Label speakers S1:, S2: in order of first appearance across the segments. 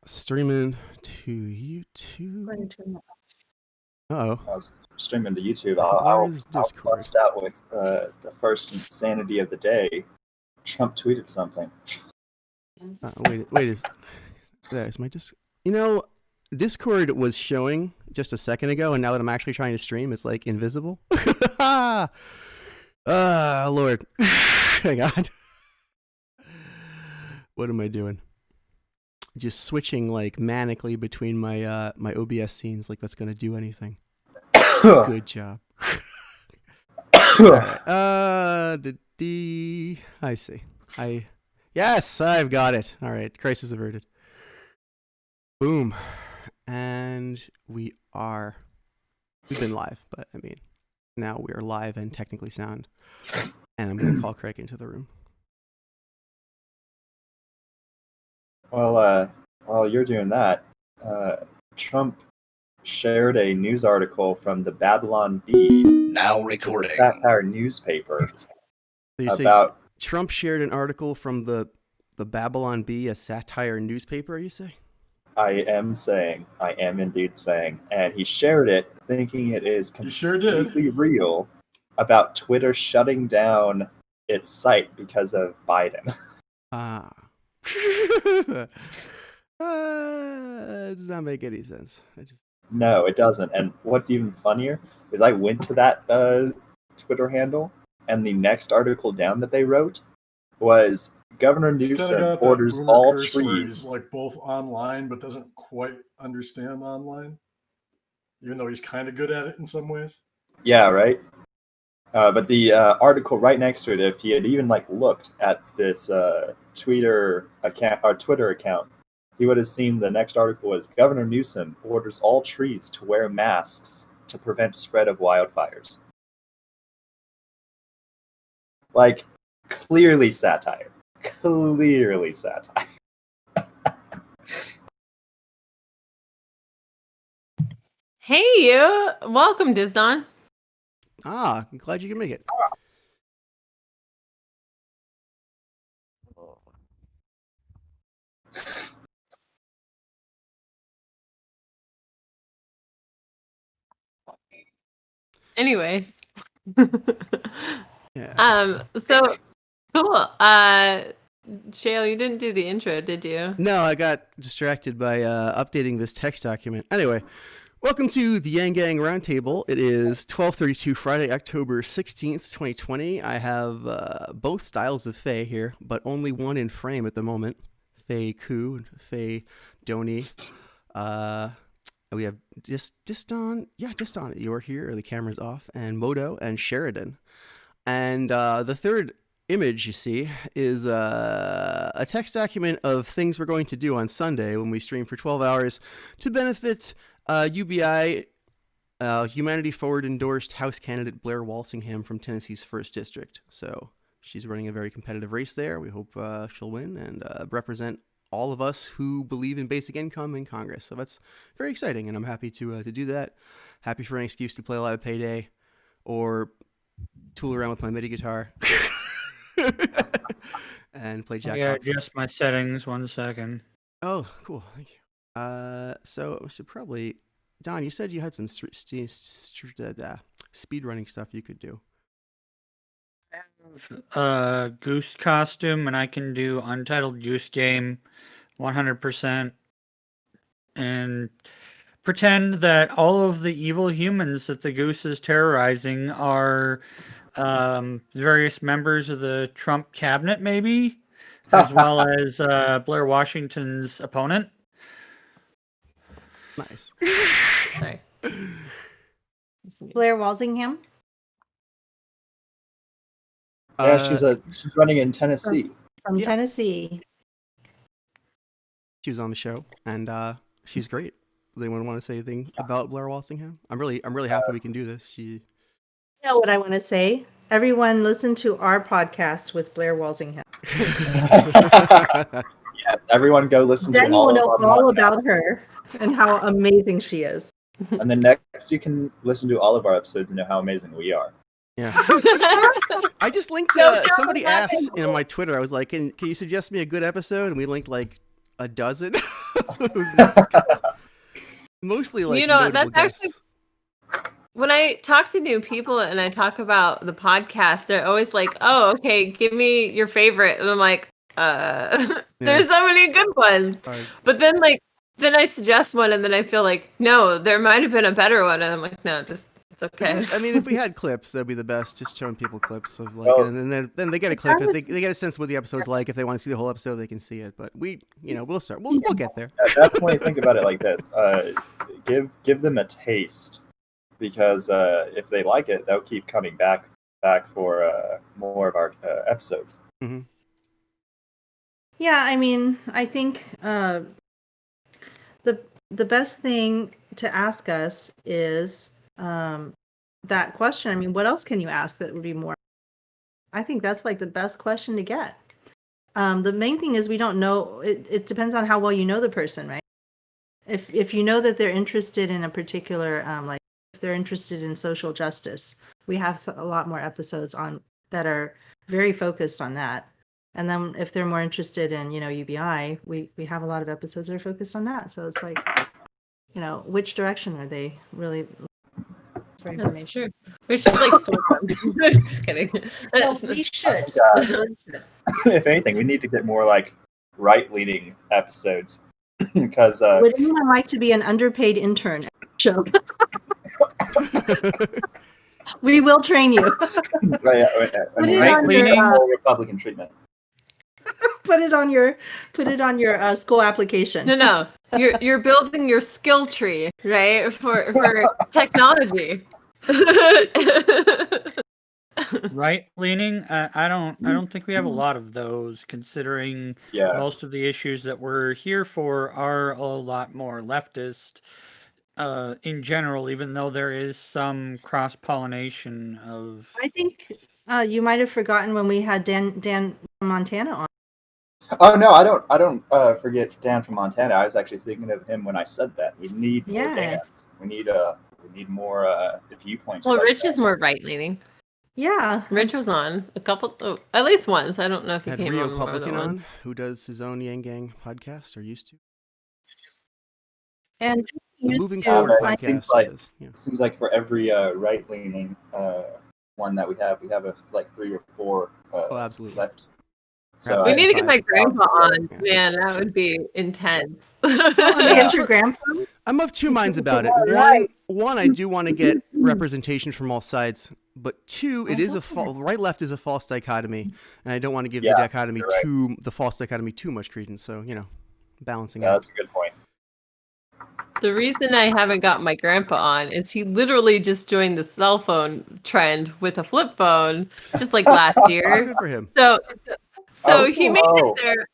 S1: Streaming to YouTube. Uh-oh.
S2: I was streaming to YouTube.
S1: Where is
S2: I'll
S1: Discord?
S2: bust out with the first insanity of the day. Trump tweeted something.
S1: Wait. Is my Discord? You know, Discord was showing just a second ago, and now that I'm actually trying to stream, it's like invisible. Lord. Hang on. What am I doing? Just switching like manically between my my OBS scenes like that's gonna do anything. Good job. Right. I see. Yes, I've got it. All right, crisis averted. Boom. And we've been live, but I mean, now we are live and technically sound. And I'm going to call Craig into the room.
S2: Well, while you're doing that, Trump shared a news article from the Babylon Bee.
S3: Now recording.
S2: A satire newspaper.
S1: So
S2: about
S1: Trump shared an article from the Babylon Bee, a satire newspaper, you say?
S2: I am indeed saying, and he shared it thinking it is completely real about Twitter shutting down its site because of Biden.
S1: It does not make any sense.
S2: No, it doesn't. And what's even funnier is I went to that Twitter handle, and the next article down that they wrote was Governor Newsom orders all trees.
S3: He's like both online, but doesn't quite understand online, even though he's kind of good at it in some ways.
S2: Yeah, right. But the article right next to it, if he had even like looked at this Twitter account, he would have seen the next article was Governor Newsom orders all trees to wear masks to prevent spread of wildfires. Like, clearly satire. Clearly satire.
S4: Hey, you. Welcome, Dizdon.
S1: I'm glad you can make it.
S4: Anyways.
S1: Yeah.
S4: So cool. Shale, you didn't do the intro, did you?
S1: No, I got distracted by updating this text document. Anyway, welcome to the Yanggang Roundtable. It is 12:32 Friday, October 16th, 2020. I have both styles of Faye here, but only one in frame at the moment. Faye Koo and Faye Donnie. We have Diston. Yeah, Diston, you're here. The camera's off. And Modo and Sheridan. And the third image you see is a text document of things we're going to do on Sunday when we stream for 12 hours to benefit UBI, Humanity Forward endorsed House candidate Blair Walsingham from Tennessee's 1st District. So she's running a very competitive race there. We hope she'll win and represent all of us who believe in basic income in Congress. So that's very exciting, and I'm happy to do that. Happy for an excuse to play a lot of Payday or tool around with my MIDI guitar and play Jackbox.
S5: Yeah, adjust my settings 1 second.
S1: Oh, cool. Thank you. So we should probably... Don, you said you had some speed running stuff you could do.
S5: I have Goose costume, and I can do Untitled Goose Game 100% and pretend that all of the evil humans that the goose is terrorizing are various members of the Trump cabinet, maybe, as well as Blair Washington's opponent.
S1: Nice.
S4: Sorry.
S6: Blair Walsingham?
S2: Yeah, she's running in Tennessee.
S6: From Tennessee.
S1: She was on the show, and she's great. Does anyone want to say anything about Blair Walsingham? I'm really happy we can do this.
S6: You know what I want to say? Everyone listen to our podcast with Blair Walsingham.
S2: Yes, everyone go listen
S6: then
S2: to all
S6: you will know all
S2: podcasts.
S6: about her and how amazing she is.
S2: And then next you can listen to all of our episodes and know how amazing we are.
S1: Yeah. I just linked somebody asked in my Twitter. I was like, can you suggest me a good episode? And we linked like a dozen. Those next guys. Mostly like notable
S4: that's
S1: guests.
S4: actually when I talk to new people and I talk about the podcast, they're always like, "Oh, okay, give me your favorite," and I'm like, there's so many good ones." But then I suggest one, and then I feel like, no, there might have been a better one, and I'm like, no, just it's okay.
S1: I mean, if we had clips, that'd be the best. Just showing people clips of like,
S2: Well,
S1: and then they get a clip. If they get a sense of what the episode's like. If they want to see the whole episode, they can see it. But we'll start. We'll get there.
S2: Definitely think about it like this. Give them a taste, because if they like it, they'll keep coming back for more of our episodes.
S1: Mm-hmm.
S6: Yeah, I mean, I think the best thing to ask us is that question. I mean, what else can you ask that would be more? I think that's like the best question to get. The main thing is we don't know. It depends on how well you know the person, right? If you know that they're interested in a particular, like if they're interested in social justice, we have a lot more episodes on that are very focused on that. And then if they're more interested in, UBI, we have a lot of episodes that are focused on that. So it's like, which direction are they really?
S4: That's true. We should sort them. Just kidding.
S6: Well, we should.
S2: If anything, we need to get more right-leaning episodes, because
S6: would anyone like to be an underpaid intern at the show? We will train you.
S2: Right-leaning or Republican treatment.
S6: Put it on your school application.
S4: No. You're building your skill tree, right? For technology.
S5: Right leaning. I don't think we have a lot of those, considering most of the issues that we're here for are a lot more leftist in general, even though there is some cross pollination of.
S6: I think you might have forgotten when we had Dan from Montana on.
S2: Oh no, I don't forget Dan from Montana. I was actually thinking of him when I said that. We need more Dans. We need more viewpoints.
S4: Well, Rich is more right leaning.
S6: Yeah,
S4: Rich was on a couple, at least once. I don't know if he came
S1: Rio
S4: on more
S1: Publican
S4: than one.
S1: on, who does his own Yanggang podcast, or used to.
S6: And
S1: The Moving Forward podcast.
S2: Seems like for every right-leaning one that we have a 3 or 4
S1: absolutely
S2: left.
S4: So we need to get my grandpa on. Man, that would be intense.
S6: Get your grandpa?
S1: I'm of two minds about it. One, I do want to get representation from all sides, but two, it is right-left is a false dichotomy, and I don't want to give the false dichotomy too much credence. So balancing out.
S2: That's a good point.
S4: The reason I haven't got my grandpa on is he literally just joined the cell phone trend with a flip phone, just like last year.
S1: Good for him.
S4: So he made it there.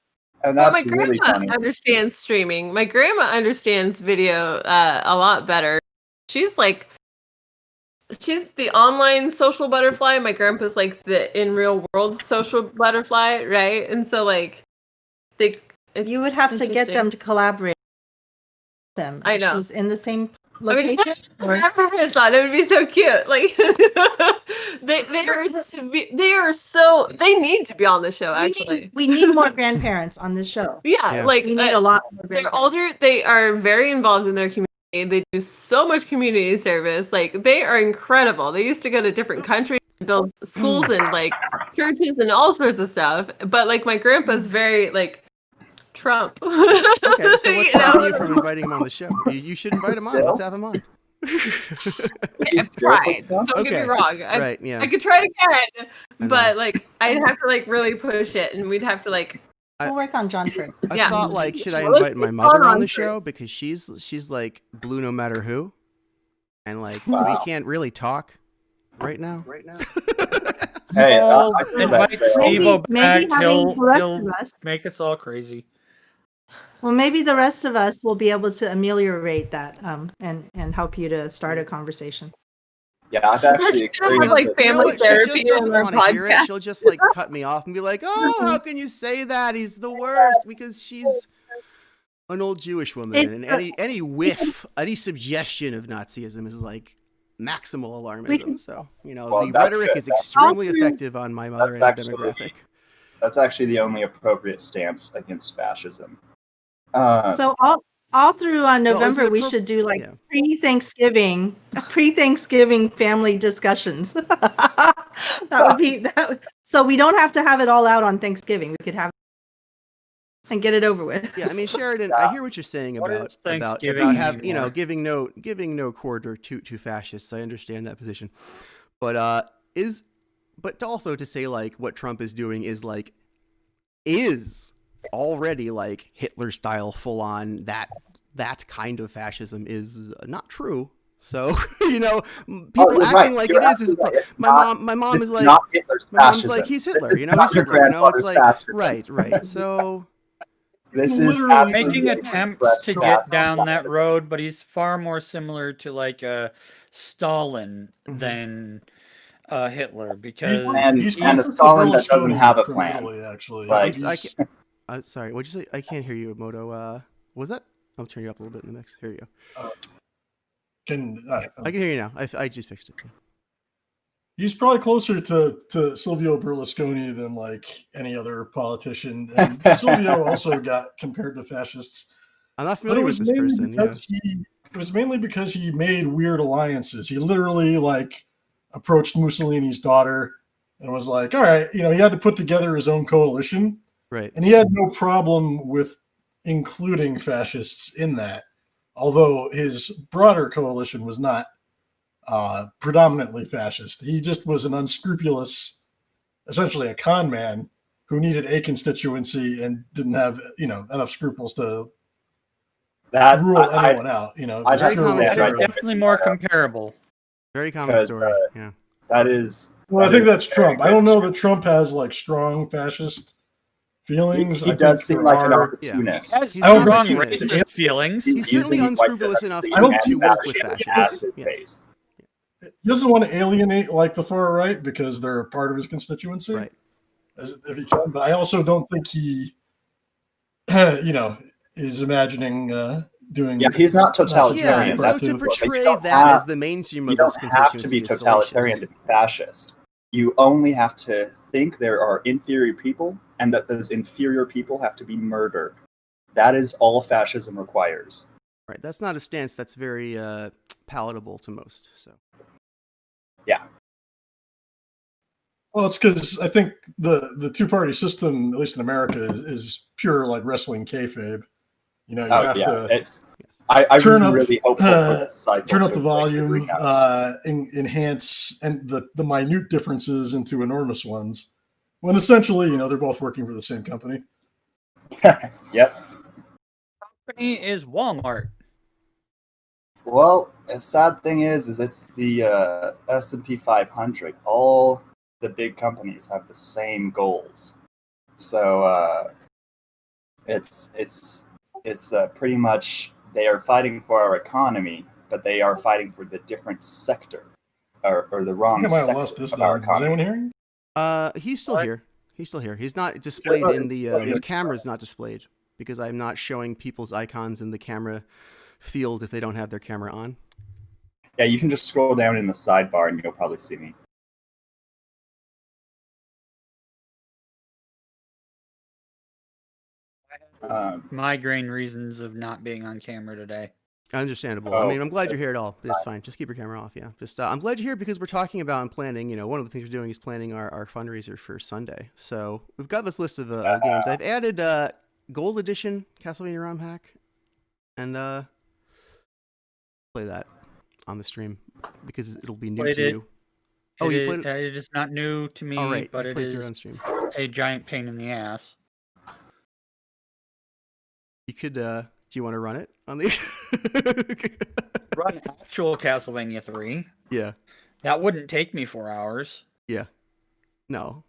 S2: And that's
S4: my
S2: really
S4: grandma
S2: funny.
S4: understands streaming. My grandma understands video a lot better. She's the online social butterfly. My grandpa's like the in real world social butterfly, right? And so
S6: you would have to get them to collaborate with them.
S4: I know.
S6: She's in the same location.
S4: It would be so cute. They need to be on the show. Actually,
S6: we need more grandparents on this show.
S4: Yeah.
S6: We need a lot more.
S4: They're older. They are very involved in their community. They do so much community service. They are incredible. They used to go to different countries and build schools and churches and all sorts of stuff. But my grandpa's very Trump.
S1: Okay, so what's stopping you from inviting him on the show? You should invite him on. Let's have him on.
S4: I've tried. Don't get me wrong.
S1: Right, yeah.
S4: I could try again, but I'd have to really push it, and we'd have to
S6: we'll work on John first.
S1: I thought should I invite my mother on the show, because she's blue no matter who, and we can't really talk right now.
S2: Hey,
S5: invite Steve back. He'll
S6: us.
S5: make us all crazy.
S6: Well, maybe the rest of us will be able to ameliorate that and help you to start a conversation.
S2: Yeah, I've actually experienced
S4: family therapy
S1: she just doesn't
S4: on our
S1: want to hear it.
S4: podcast.
S1: She'll just cut me off and be like, "Oh, how can you say that? He's the worst," because she's an old Jewish woman, and any whiff, any suggestion of Nazism is maximal alarmism. So the rhetoric is extremely effective on my mother and her demographic.
S2: That's actually the only appropriate stance against fascism.
S6: So all through on
S1: Well, is
S6: November,
S1: it
S6: we
S1: appro-
S6: should do like
S1: yeah.
S6: pre-Thanksgiving family discussions. That would be that. So we don't have to have it all out on Thanksgiving. We could have and get it over with.
S1: Yeah, I mean, Sheridan, I hear what you're saying
S5: What
S1: about
S5: is Thanksgiving anymore?
S1: giving no quarter to fascists. I understand that position, but but also to say like what Trump is doing is already like Hitler style full on that kind of fascism is not true. So people acting like it is.
S2: Right.
S1: My mom is like
S2: not Hitler's
S1: my mom's
S2: fascism.
S1: like he's
S2: This
S1: Hitler.
S2: is
S1: He's
S2: not your
S1: Hitler. It's
S2: grandfather's
S1: like
S2: fascism.
S1: right. So.
S2: This is
S3: Literally
S2: absolutely
S5: Making attempts to get down that road, but he's far more similar to like Stalin than Hitler because
S2: and
S3: he's
S2: a
S3: closer to
S2: Stalin that doesn't
S3: Berlusconi
S2: have a
S3: from
S2: plan.
S3: Italy, actually.
S2: Like,
S3: He's-
S1: Sorry, what'd you say? I can't hear you, Moto. Was that? I'll turn you up a little bit in the mix. Here you go. I can hear you now. I just fixed it.
S3: He's probably closer to Silvio Berlusconi than like any other politician. And Silvio also got compared to fascists.
S1: I'm not familiar with this person. Yeah.
S3: It was mainly because he made weird alliances. He literally like approached Mussolini's daughter and was like, all right, he had to put together his own coalition.
S1: Right.
S3: And he had no problem with including fascists in that, although his broader coalition was not predominantly fascist. He just was an unscrupulous, essentially a con man who needed a constituency and didn't have, enough scruples to rule anyone out.
S5: Definitely more comparable.
S1: Very common story. Yeah.
S2: That is.
S3: Well, I think that's Trump. I don't know that Trump has like strong fascist feelings.
S2: He does seem like an opportunist.
S5: He has
S3: strong
S5: racist feelings.
S1: He's certainly unscrupulous enough to work with fascists. Yes.
S3: He doesn't want to alienate like the far right because they're a part of his constituency.
S1: Right.
S3: If he can, but I also don't think he, is imagining doing.
S2: Yeah, he's not totalitarian.
S1: Yeah,
S2: That's
S1: so to
S2: important.
S1: portray
S2: You don't
S1: that
S2: have-
S1: as the mainstream
S2: You
S1: of this
S2: don't have to
S1: constituency
S2: be
S1: is
S2: totalitarian
S1: salacious.
S2: to be fascist. You only have to think there are inferior people and that those inferior people have to be murdered. That is all fascism requires.
S1: Right. That's not a stance that's very palatable to most. So.
S2: Yeah.
S3: Well, it's because I think the two-party system, at least in America, is pure like wrestling kayfabe. You have to
S2: I
S3: turn
S2: really hope
S3: turn up the volume, enhance and the minute differences into enormous ones. When essentially, they're both working for the same company.
S2: Yep.
S5: Company is Walmart.
S2: Well, the sad thing is it's the S&P 500. All the big companies have the same goals, so it's pretty much they are fighting for our economy, but they are fighting for the different sector or the wrong
S3: I might have
S2: sector
S3: lost this
S2: of our
S3: down. Is
S2: economy.
S3: anyone hearing?
S1: He's still here. He's still here. He's not displayed in the his camera's not displayed because I'm not showing people's icons in the camera field if they don't have their camera on.
S2: Yeah, you can just scroll down in the sidebar and you'll probably see me.
S5: Migraine reasons of not being on camera today.
S1: Understandable. I mean, I'm glad you're here at all. It's fine. Just keep your camera off. Yeah. Just I'm glad you're here because we're talking about and planning. One of the things we're doing is planning our fundraiser for Sunday. So we've got this list of games. I've added Gold Edition Castlevania ROM hack and play that on the stream because it'll be new to you. Oh, you played it?
S5: It is not new to me,
S1: right.
S5: but it is a giant pain in the ass.
S1: You could. Do you want to run it on the?
S5: Run actual Castlevania 3.
S1: Yeah.
S5: That wouldn't take me 4 hours.
S1: Yeah. No.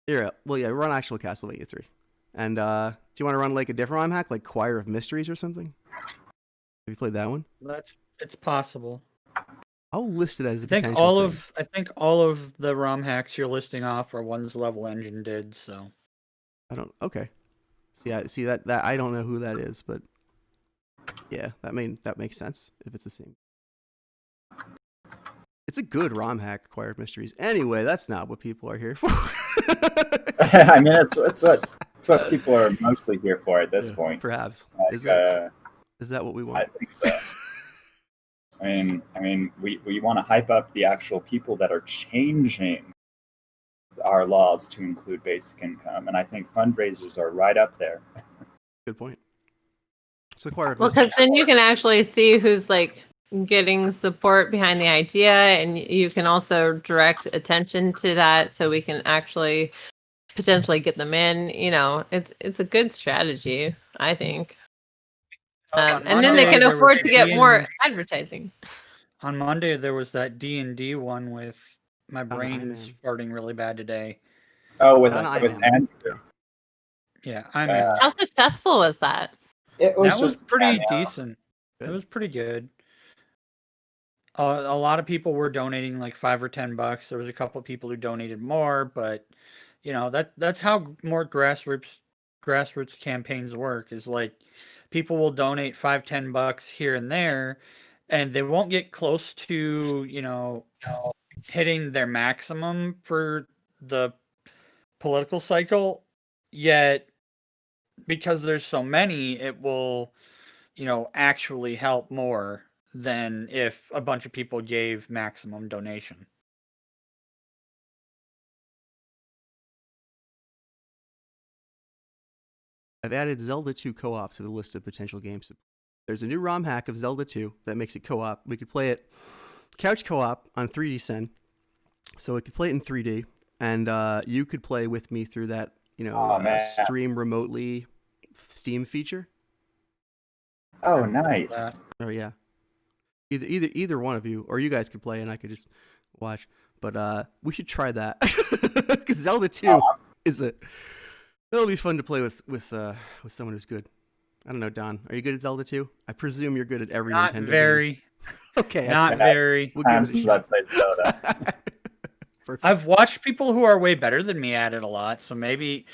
S1: Yeah. Well, yeah. Run actual Castlevania 3. And do you want to run like a different ROM hack, like Choir of Mysteries or something? Have you played that one?
S5: It's possible.
S1: I'll list it as a
S5: I think
S1: potential thing.
S5: I think all of the ROM hacks you're listing off are ones Level Engine did. So.
S1: Okay. See that I don't know who that is, but yeah, that makes sense if it's the same. It's a good ROM hack, Choir of Mysteries. Anyway, that's not what people are here for.
S2: I mean, it's what It's what people are mostly here for at this point.
S1: Perhaps.
S2: Like,
S1: Is that what we want?
S2: I think so. I mean, we want to hype up the actual people that are changing our laws to include basic income, and I think fundraisers are right up there.
S1: Good point. It's acquired.
S4: Well, because then you can actually see who's like getting support behind the idea, and you can also direct attention to that, so we can actually potentially get them in. It's a good strategy, I think. And then they can afford to get more advertising.
S5: On Monday, there was that D&D one with my brain is farting really bad today.
S2: Oh, with Andrew.
S5: Yeah, I mean,
S4: how successful was that?
S2: It was
S5: pretty decent. Good. It was pretty good. A lot of people were donating like $5 or $10. There was a couple of people who donated more, but that's how more grassroots campaigns work. Is like people will donate $5, $10 here and there, and they won't get close to hitting their maximum for the political cycle yet. Because there's so many, it will actually help more than if a bunch of people gave maximum donation.
S1: I've added Zelda 2 co-op to the list of potential games. There's a new ROM hack of Zelda 2 that makes it co-op. We could play it couch co-op on 3D Sen, so we could play it in 3D, and you could play with me through that stream remotely Steam feature.
S2: Oh, nice.
S1: Oh yeah. Either one of you, or you guys could play and I could just watch. But we should try that because Zelda 2 it'll be fun to play with someone who's good. I don't know, Don. Are you good at Zelda 2? I presume you're good at every
S5: Not
S1: Nintendo
S5: very.
S1: game. Okay.
S5: Not very.
S2: Times since I played Zelda.
S5: I've watched people who are way better than me at it a lot, so maybe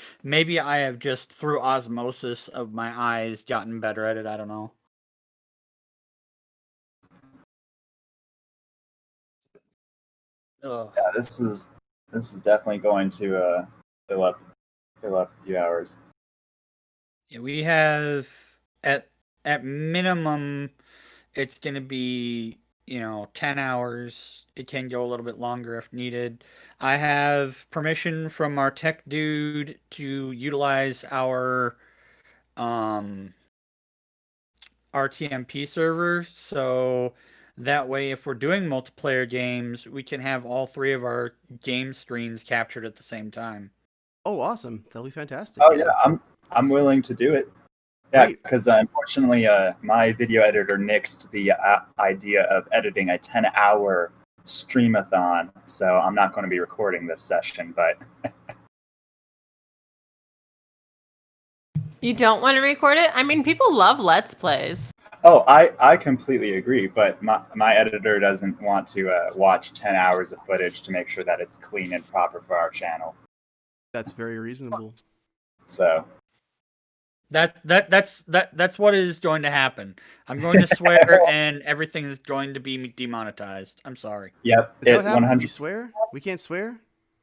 S5: I have just through osmosis of my eyes gotten better at it. I don't know.
S2: Yeah, this is definitely going to fill up a few hours.
S5: Yeah, we have at minimum it's going to be 10 hours. It can go a little bit longer if needed. I have permission from our tech dude to utilize our RTMP server, so that way if we're doing multiplayer games, we can have all three of our game screens captured at the same time.
S1: Oh, awesome. That'll be fantastic.
S2: Oh yeah, I'm willing to do it. Yeah, because unfortunately, my video editor nixed the idea of editing a 10-hour streamathon, so I'm not going to be recording this session. But
S4: you don't want to record it? I mean, people love Let's Plays.
S2: Oh, I completely agree, but my editor doesn't want to watch 10 hours of footage to make sure that it's clean and proper for our channel.
S1: That's very reasonable.
S2: So.
S5: That's what is going to happen. I'm going to swear, and everything is going to be demonetized. I'm sorry.
S2: Yep.
S1: Is that what happens if you swear? We can't swear?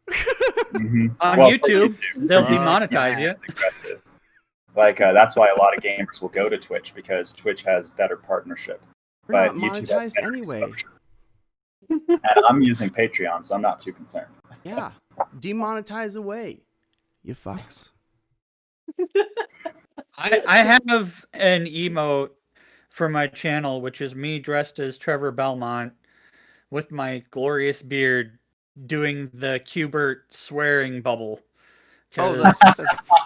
S2: Mm-hmm.
S5: On YouTube, they'll demonetize you.
S2: It's aggressive. Like, that's why a lot of gamers will go to Twitch, because Twitch has better partnership.
S1: We're
S2: but
S1: not
S2: YouTube
S1: monetized
S2: has better
S1: anyway.
S2: exposure. And I'm using Patreon, so I'm not too concerned.
S1: Yeah. Demonetize away, you fucks.
S5: I have an emote for my channel, which is me dressed as Trevor Belmont with my glorious beard doing the Qbert swearing bubble.
S1: Oh, that's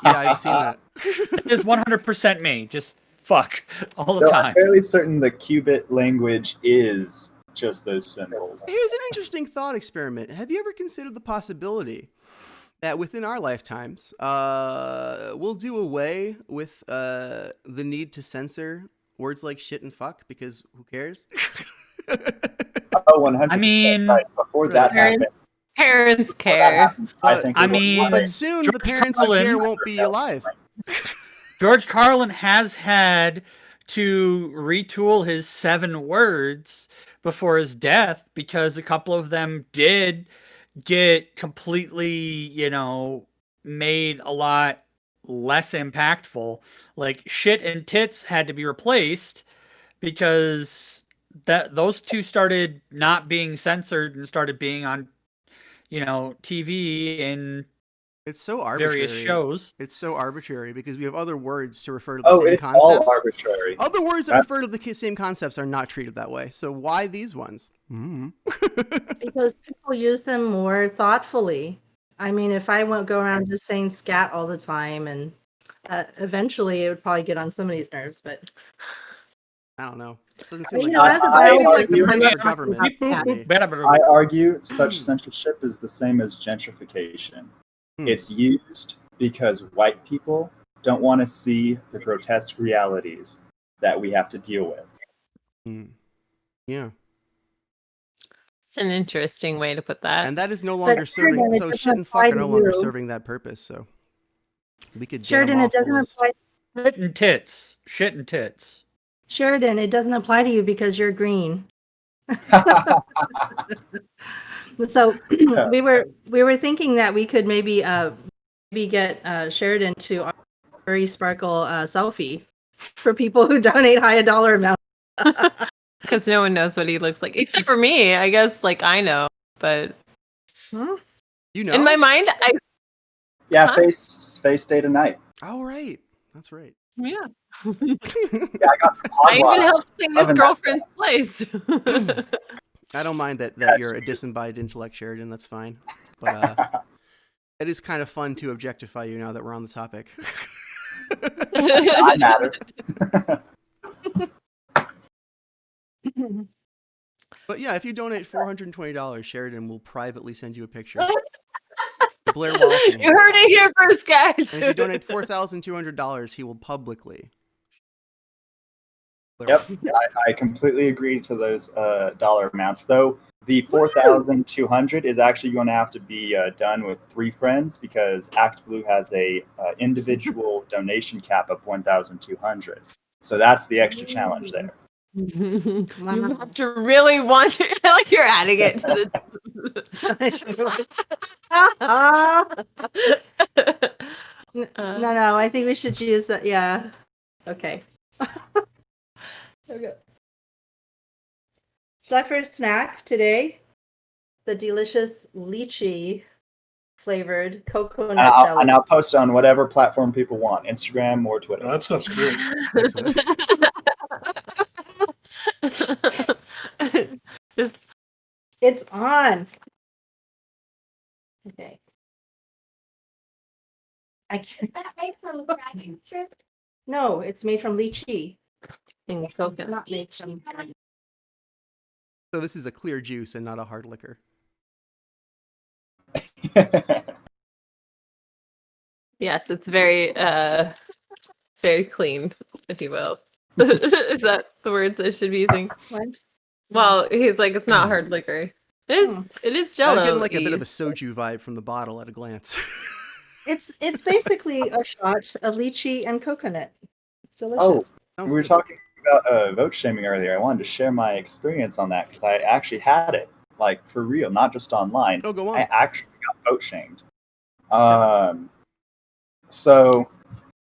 S1: yeah, I've seen that.
S5: It is 100% me. Just fuck all the time.
S2: I'm fairly certain the Qbit language is just those symbols.
S1: Here's an interesting thought experiment. Have you ever considered the possibility that within our lifetimes, we'll do away with the need to censor words like shit and fuck, because who cares?
S2: Oh, 100%.
S5: I mean,
S2: right. Before that happened.
S4: Parents care.
S1: But soon the parents who care won't be alive.
S5: George Carlin has had to retool his 7 words before his death because a couple of them did get completely, made a lot less impactful. Like shit and tits had to be replaced because those two started not being censored and started being on, TV and
S1: It's so
S5: various
S1: arbitrary.
S5: shows.
S1: It's so arbitrary because we have other words to refer to the same
S2: it's
S1: concepts.
S2: all arbitrary.
S1: Other words that refer to the same concepts are not treated that way. So why these ones?
S6: Because people use them more thoughtfully. I mean, if I won't go around just saying scat all the time, and eventually it would probably get on somebody's nerves, but
S1: I don't know. It doesn't
S6: But,
S1: seem
S6: you
S1: like,
S6: know, as a
S1: doesn't seem like the
S6: biologist,
S1: place for government. to me.
S2: I argue such censorship is the same as gentrification. It's used because white people don't want to see the grotesque realities that we have to deal with.
S1: Yeah.
S4: It's an interesting way to put that.
S1: And that is no longer serving. So shit and fuck are no longer serving that purpose. So we could get them
S6: Sheridan,
S1: off
S6: it doesn't
S1: the list.
S6: apply.
S5: Shit and tits.
S6: Sheridan, it doesn't apply to you because you're green. So we were thinking that we could maybe get Sheridan to a Furry Sparkle selfie for people who donate high dollar amounts.
S4: Because no one knows what he looks like except for me. I guess I know, but
S1: You know?
S4: in my mind,
S2: face day tonight.
S1: Oh, right. That's right.
S4: yeah.
S2: Yeah, I got some
S4: I even
S2: hogwash.
S4: helped sing his
S2: Loving that
S4: girlfriend's place.
S1: I don't mind that you're a disembodied intellect, Sheridan. That's fine. But it is kind of fun to objectify you now that we're on the topic.
S2: I matter.
S1: But yeah, if you donate $420, Sheridan will privately send you a picture. Blair Wallace.
S4: You heard it here first, guys.
S1: And if you donate $4,200, he will publicly.
S2: Yep, I completely agree to those dollar amounts. Though the 4,200 is actually going to have to be done with 3 friends because Act Blue has a individual donation cap of 1,200. So that's the extra challenge there.
S4: You have to really want to. I like you're adding it to the.
S6: No, I think we should use that. Yeah. Okay. There we go. Zephyr's snack today, the delicious lychee flavored coconut jelly.
S2: And I'll post on whatever platform people want, Instagram or Twitter.
S3: Oh, that stuff's great.
S6: It's on. Okay. I can't.
S7: That made from dragon fruit?
S6: No, it's made from lychee.
S4: And coconut.
S6: Not made from.
S1: So this is a clear juice and not a hard liquor.
S4: Yes, it's very very clean, if you will. Is that the words I should be using?
S6: What?
S4: Well, he's like, it's not hard liquor. It is Jello.
S1: I'm getting like a bit of a soju vibe from the bottle at a glance.
S6: It's basically a shot of lychee and coconut. It's delicious.
S2: Oh,
S1: Sounds
S2: we were
S1: good.
S2: talking about vote shaming earlier. I wanted to share my experience on that because I actually had it, like for real, not just online.
S1: Oh, go on.
S2: I actually got vote shamed. So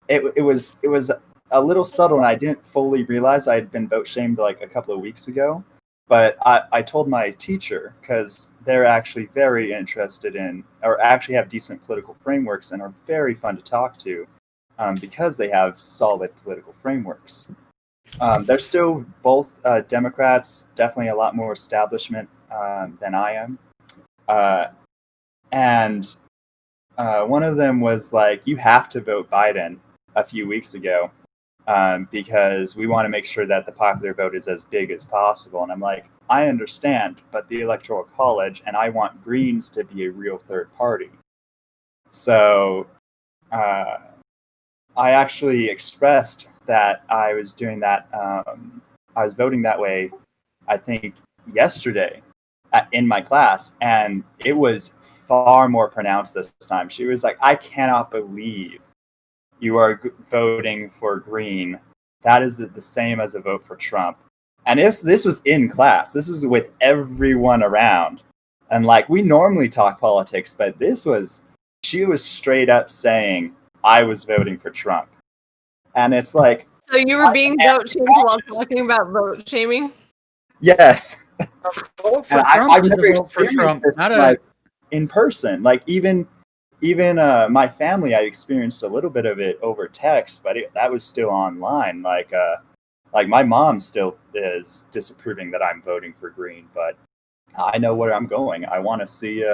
S2: it was a little subtle, and I didn't fully realize I had been vote shamed like a couple of weeks ago. But I told my teacher because they're actually very interested in, or actually have decent political frameworks and are very fun to talk to because they have solid political frameworks. They're still both Democrats, definitely a lot more establishment than I am. And one of them was like, you have to vote Biden a few weeks ago. Because we want to make sure that the popular vote is as big as possible. And I'm like, I understand, but the Electoral College, and I want Greens to be a real third party. So I actually expressed that I was doing that. I was voting that way, I think, yesterday in my class. And it was far more pronounced this time. She was like, I cannot believe you are voting for Green. That is the same as a vote for Trump. And this was in class. This is with everyone around. And like, we normally talk politics, but she was straight up saying, I was voting for Trump. And it's like,
S4: So you were being vote shamed while talking about vote shaming?
S2: yes.
S5: A vote for
S2: And
S5: Trump
S2: I've
S5: is
S2: never
S5: a vote for
S2: experienced
S5: Trump,
S2: this
S5: not
S2: like in person. Like even my family, I experienced a little bit of it over text, but that was still online. Like my mom still is disapproving that I'm voting for Green, but I know where I'm going. I want to see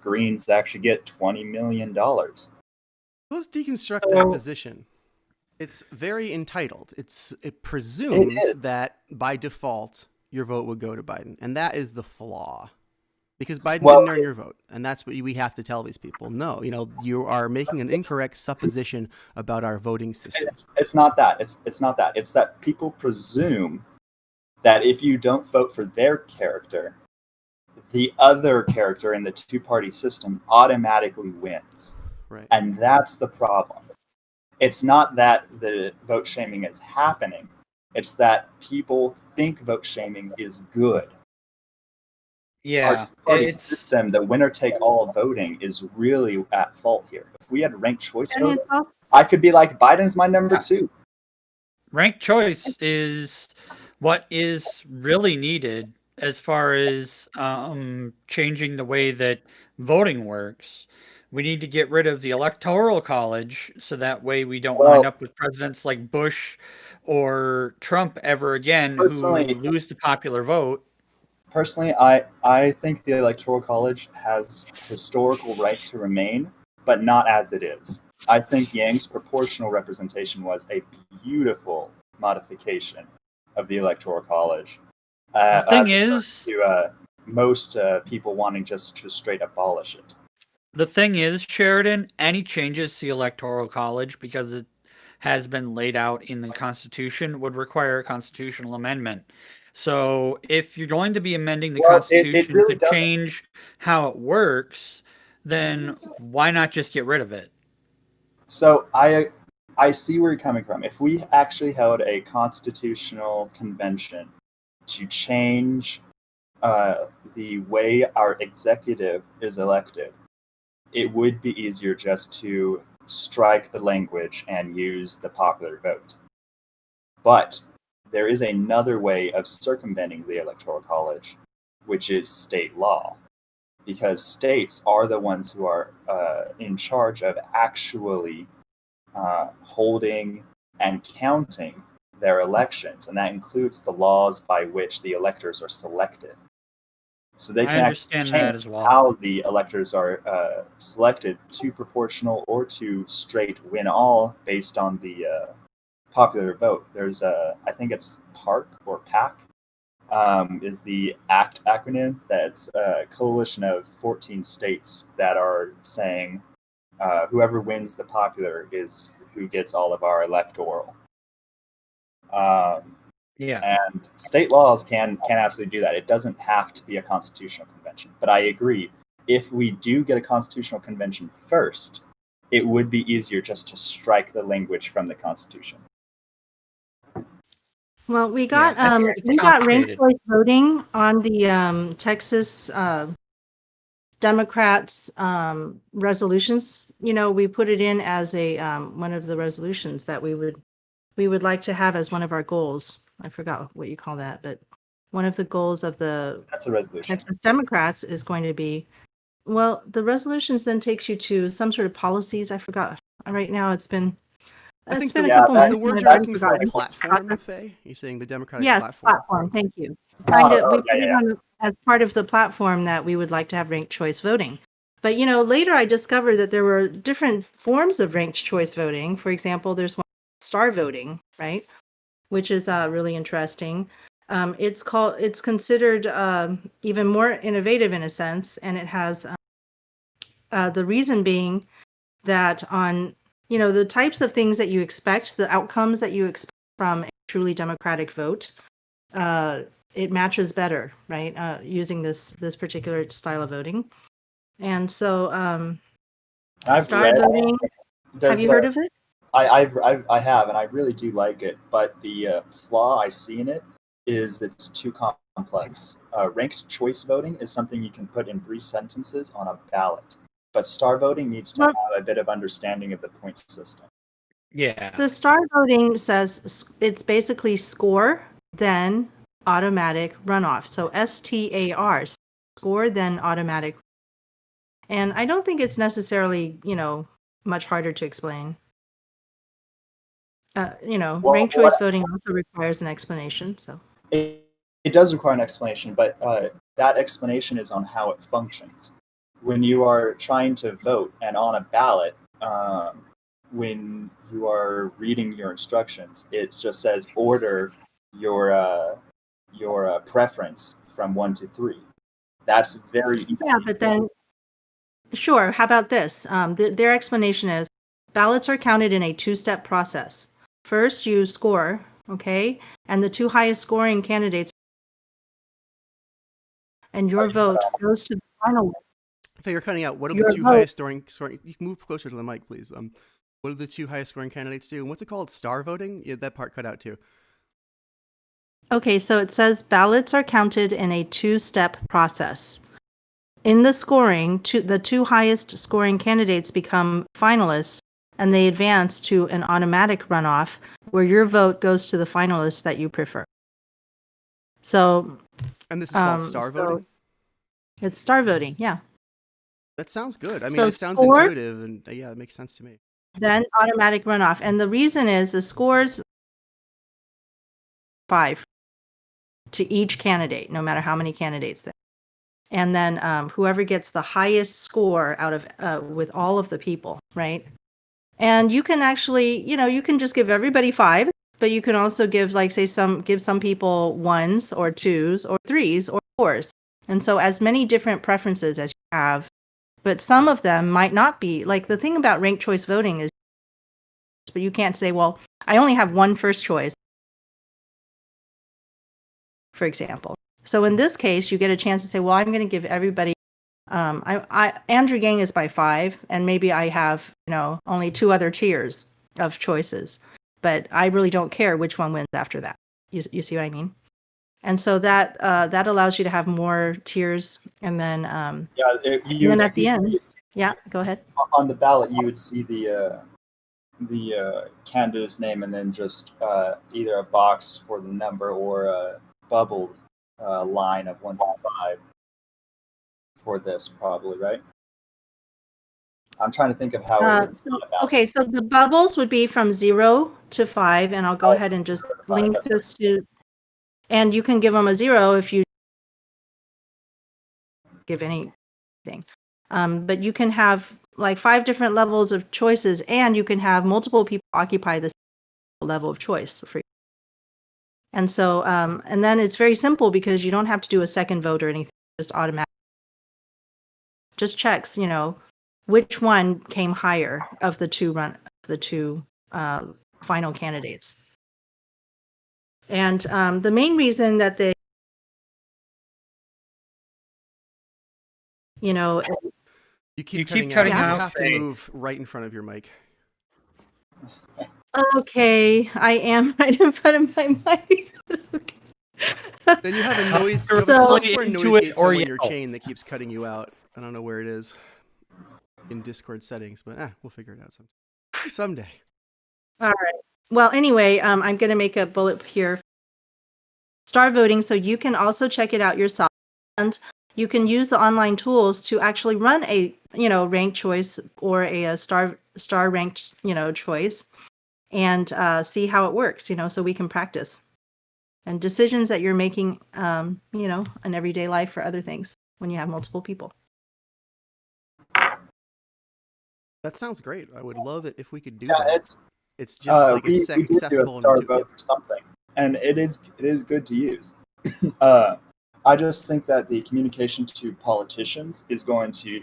S2: Greens actually get $20 million.
S1: Let's deconstruct that position. It's very entitled. It presumes that by default your vote would go to Biden, and that is the flaw. Because Biden didn't earn your vote, and that's what we have to tell these people. No, you are making an incorrect supposition about our voting system.
S2: It's not that. It's not that. It's that people presume that if you don't vote for their character, the other character in the two-party system automatically wins.
S1: Right.
S2: And that's the problem. It's not that the vote shaming is happening. It's that people think vote shaming is good.
S5: Yeah,
S2: Our two-party system, the winner-take-all voting, is really at fault here. If we had ranked choice voting, I could be like, Biden's my number 2.
S5: Ranked choice is what is really needed as far as changing the way that voting works. We need to get rid of the electoral college so that way we don't wind up with presidents like Bush or Trump ever again who lose the popular vote.
S2: Personally, I think the Electoral College has historical right to remain, but not as it is. I think Yang's proportional representation was a beautiful modification of the Electoral College.
S5: The thing is,
S2: to most people wanting just to straight abolish it.
S5: The thing is, Sheridan, any changes to the Electoral College, because it has been laid out in the Constitution, would require a constitutional amendment. So if you're going to be amending the Constitution
S2: it really
S5: to change how it works, then why not just get rid of it?
S2: So I see where you're coming from. If we actually held a constitutional convention to change the way our executive is elected, it would be easier just to strike the language and use the popular vote. But there is another way of circumventing the Electoral College, which is state law. Because states are the ones who are in charge of actually holding and counting their elections, and that includes the laws by which the electors are selected. So they can actually change how the electors are selected to proportional or to straight win all based on the popular vote. There's I think it's PARC or PAC is the ACT acronym. That's a coalition of 14 states that are saying whoever wins the popular is who gets all of our electoral. And state laws can absolutely do that. It doesn't have to be a constitutional convention. But I agree, if we do get a constitutional convention first, it would be easier just to strike the language from the Constitution.
S6: Well, we got ranked choice voting on the Texas Democrats resolutions. We put it in as a one of the resolutions that we would like to have as one of our goals. I forgot what you call that, but one of the goals of the Texas Democrats is going to be, well, the resolutions then takes you to some sort of policies. I forgot. Right now it's been a couple months.
S1: The word you're looking for, platform, Faye? You're saying the Democratic platform.
S6: Yes, platform. Thank you. We put it on as part of the platform that we would like to have ranked choice voting. But, later I discovered that there were different forms of ranked choice voting. For example, there's one star voting, right? Which is really interesting. It's considered even more innovative in a sense, and it has the reason being that on the types of things that you expect, the outcomes that you expect from a truly democratic vote, it matches better, right? Using this particular style of voting, and so star voting. Have you heard of it?
S2: I have, and I really do like it. But the flaw I see in it is it's too complex. Ranked choice voting is something you can put in 3 sentences on a ballot. but star voting needs to
S6: Well-
S2: have a bit of understanding of the point system.
S5: Yeah.
S6: The star voting says it's basically score, then automatic runoff. So STAR, score, then automatic. And I don't think it's necessarily, much harder to explain.
S2: Well,
S6: ranked choice voting also requires an explanation. So
S2: It does require an explanation, but that explanation is on how it functions. When you are trying to vote and on a ballot, when you are reading your instructions, it just says order your preference from 1 to 3. That's very easy.
S6: yeah, but then, sure. How about this? Their explanation is ballots are counted in a two-step process. First, you score, okay, and the two highest scoring candidates, and your vote goes to the finalist.
S1: If you're cutting out, what are
S6: Your
S1: the two
S6: vote-
S1: highest scoring? You can move closer to the mic, please. What do the two highest scoring candidates do? And what's it called? Star voting? Yeah, that part cut out too.
S6: Okay, so it says ballots are counted in a two-step process. In the scoring, the two highest scoring candidates become finalists, and they advance to an automatic runoff where your vote goes to the finalists that you prefer. So,
S1: And this is called star voting?
S6: it's star voting, yeah.
S1: That sounds good. I mean,
S6: So
S1: it sounds
S6: score-
S1: intuitive, and yeah, it makes sense to me.
S6: Then automatic runoff. And the reason is the scores 5 to each candidate, no matter how many candidates there. And then whoever gets the highest score out of with all of the people, right? And you can actually, you can just give everybody 5, but you can also give, like, say, give some people 1s or 2s or 3s or 4s. And so as many different preferences as you have, but some of them might not be. Like, the thing about ranked choice voting is, but you can't say, well, I only have one first choice, for example. So in this case, you get a chance to say, well, I'm going to give everybody, Andrew Yang is by 5, and maybe I have, only 2 other tiers of choices, but I really don't care which one wins after that. You see what I mean? And so that allows you to have more tiers, and then
S2: You
S6: then
S2: would
S6: at the
S2: see
S6: end, yeah, go ahead.
S2: on the ballot, you would see the candidate's name, and then just either a box for the number or a bubbled line of 1 to 5 for this, probably, right? I'm trying to think of how it would be on a ballot.
S6: Okay, so the bubbles would be from 0 to 5, and I'll go ahead and just
S2: 0 to 5,
S6: link
S2: that's
S6: this to, and you can give them a 0 if you give anything. But you can have like 5 different levels of choices, and you can have multiple people occupy this level of choice for you. And so, and then it's very simple because you don't have to do a second vote or anything, just automatic. Just checks, which one came higher of the two final candidates. And the main reason that they,
S1: You keep cutting out. You have to move right in front of your mic.
S6: Okay, I am right in front of my mic.
S1: Then you have a noise. You have
S6: So-
S1: a software noise gate somewhere in your
S5: yell.
S1: chain that keeps cutting you out. I don't know where it is in Discord settings, but we'll figure it out someday.
S6: All right. Well, anyway, I'm going to make a bullet here. Star voting, so you can also check it out yourself, and you can use the online tools to actually run a ranked choice or a star ranked choice, and see how it works. So we can practice and decisions that you're making, in everyday life for other things when you have multiple people.
S1: That sounds great. I would love it if we could do
S2: Yeah,
S1: that. It's just like it's
S2: we did do
S1: accessible
S2: a star
S1: and
S2: vote for something, and it is good to use. I just think that the communication to politicians is going to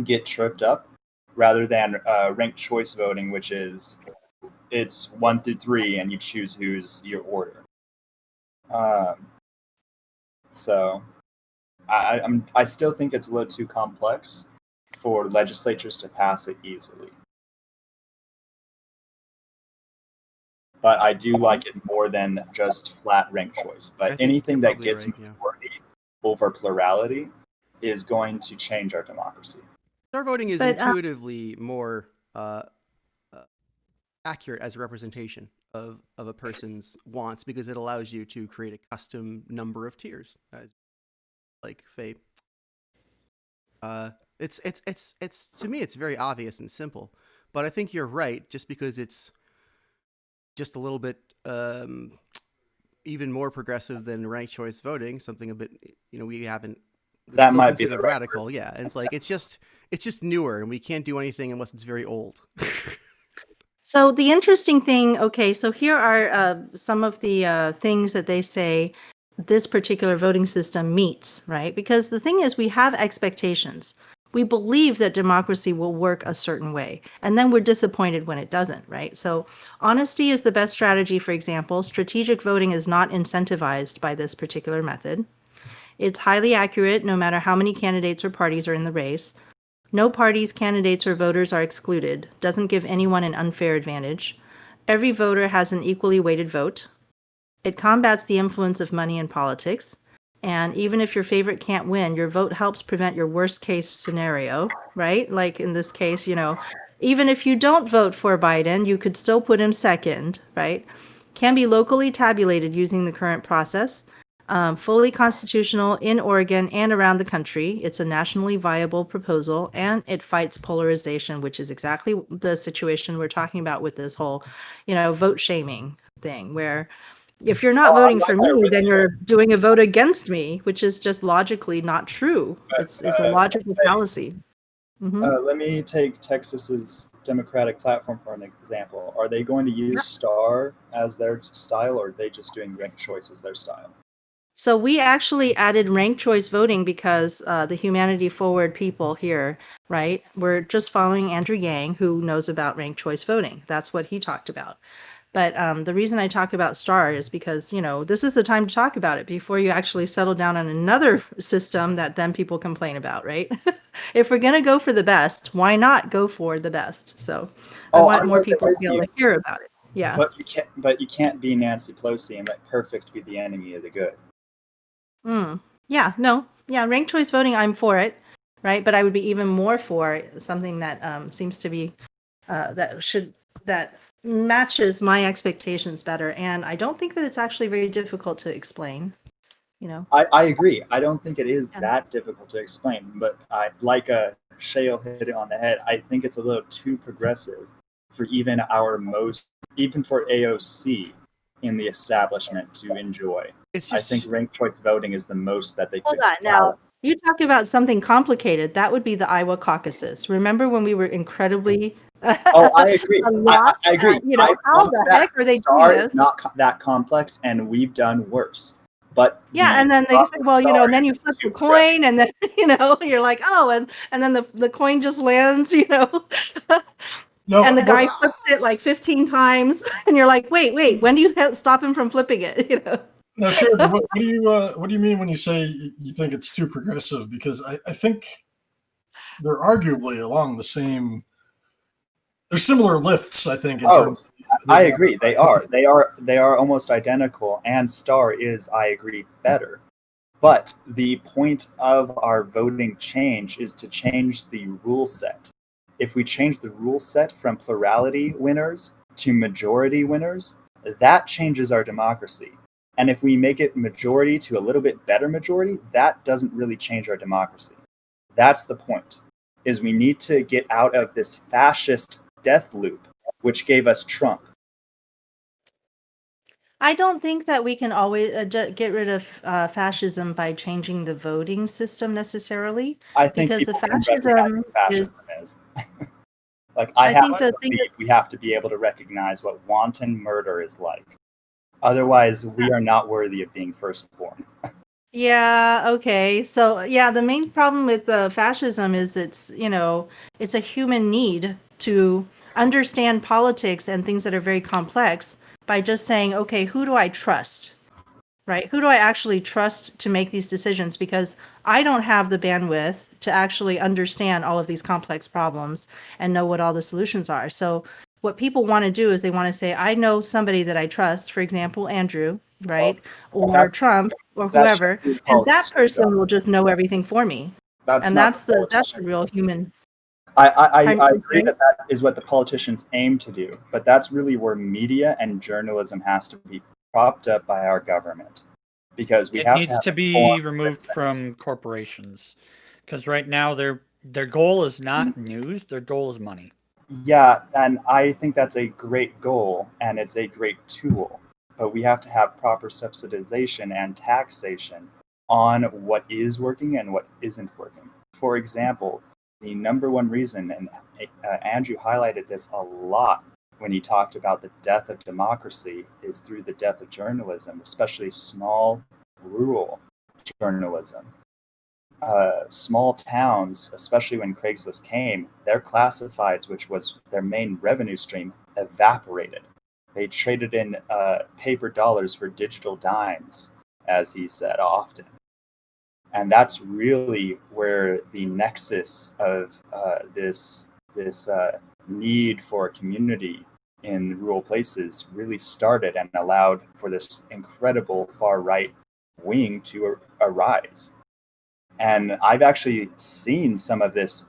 S2: get tripped up rather than ranked choice voting, which is it's 1 through 3, and you choose who's your order. So I still think it's a little too complex for legislatures to pass it easily. But I do like it more than just flat ranked choice.
S1: I
S2: But
S1: think
S2: anything
S1: you're
S2: that
S1: probably
S2: gets
S1: right, yeah.
S2: majority over plurality is going to change our democracy.
S1: Star voting is
S6: But,
S1: intuitively more accurate as a representation of a person's wants because it allows you to create a custom number of tiers. Like Faye. It's to me it's very obvious and simple, but I think you're right. Just because it's just a little bit even more progressive than ranked choice voting, something a bit we haven't.
S2: That might be the right
S1: radical, word. Yeah. And it's like it's just newer, and we can't do anything unless it's very old.
S6: So the interesting thing, okay, so here are some of the things that they say this particular voting system meets, right? Because the thing is, we have expectations. We believe that democracy will work a certain way, and then we're disappointed when it doesn't, right? So honesty is the best strategy, for example. Strategic voting is not incentivized by this particular method. It's highly accurate no matter how many candidates or parties are in the race. No parties, candidates, or voters are excluded. Doesn't give anyone an unfair advantage. Every voter has an equally weighted vote. It combats the influence of money in politics. And even if your favorite can't win, your vote helps prevent your worst case scenario, right? Like in this case, even if you don't vote for Biden, you could still put him second, right? Can be locally tabulated using the current process. Fully constitutional in Oregon and around the country. It's a nationally viable proposal, and it fights polarization, which is exactly the situation we're talking about with this whole, vote shaming thing, where if you're not voting for me, then you're doing a vote against me, which is just logically not true. It's a logical fallacy.
S2: Let me take Texas's Democratic platform for an example. Are they going to use Star as their style, or are they just doing ranked choice as their style?
S6: So we actually added ranked choice voting because the Humanity Forward people here, right, we're just following Andrew Yang, who knows about ranked choice voting. That's what he talked about. But the reason I talk about STAR is because, this is the time to talk about it before you actually settle down on another system that then people complain about, right? If we're going to go for the best, why not go for the best? So I want more people to be able to hear about it. Yeah.
S2: But you can't be Nancy Pelosi and let perfect be the enemy of the good.
S6: Yeah, no. Yeah, ranked choice voting, I'm for it, right? But I would be even more for something that seems to be that matches my expectations better. And I don't think that it's actually very difficult to explain.
S2: I agree. I don't think it is that difficult to explain, but like Shale hit it on the head. I think it's a little too progressive for even for AOC in the establishment to enjoy. I think ranked choice voting is the most that they could.
S6: Hold on. Now, you talk about something complicated. That would be the Iowa caucuses. Remember when we were incredibly...
S2: I agree. I agree.
S6: How the heck are they doing this?
S2: Is not that complex, and we've done worse. But
S6: and then they said, well, and then you flip the coin, and then you're like, oh, and then the coin just lands, No, and the guy flips it like 15 times, and you're like, wait, when do you stop him from flipping it?
S3: No, sure. But what do you mean when you say you think it's too progressive? Because I think they're arguably along the same. There's similar lifts, I think.
S2: I agree. They are almost identical, and Star is, I agree, better. But the point of our voting change is to change the rule set. If we change the rule set from plurality winners to majority winners, that changes our democracy. And if we make it majority to a little bit better majority, that doesn't really change our democracy. That's the point, is we need to get out of this fascist death loop, which gave us Trump.
S6: I don't think that we can always get rid of fascism by changing the voting system necessarily.
S2: I think
S6: because the
S2: fascism is. We have to be able to recognize what wanton murder is like. Otherwise, we are not worthy of being firstborn.
S6: Yeah, okay. So, the main problem with fascism is it's a human need to understand politics and things that are very complex by just saying, okay, who do I trust? Right? Who do I actually trust to make these decisions? Because I don't have the bandwidth to actually understand all of these complex problems and know what all the solutions are. So what people want to do is they want to say, I know somebody that I trust, for example, Andrew, right? Or Trump or whoever, and that person will just know everything for me. That's the real human.
S2: I agree that is what the politicians aim to do, but that's really where media and journalism has to be propped up by our government, because we have
S5: needs to be
S2: informed
S5: removed
S2: citizens.
S5: from corporations, because right now their goal is not news, their goal is money.
S2: Yeah, and I think that's a great goal and it's a great tool, but we have to have proper subsidization and taxation on what is working and what isn't working. For example, the number one reason, and Andrew highlighted this a lot when he talked about the death of democracy, is through the death of journalism, especially small rural journalism. Small towns, especially when Craigslist came, their classifieds, which was their main revenue stream, evaporated. They traded in paper dollars for digital dimes, as he said often. And that's really where the nexus of this need for a community in rural places really started and allowed for this incredible far-right wing to arise. And I've actually seen some of this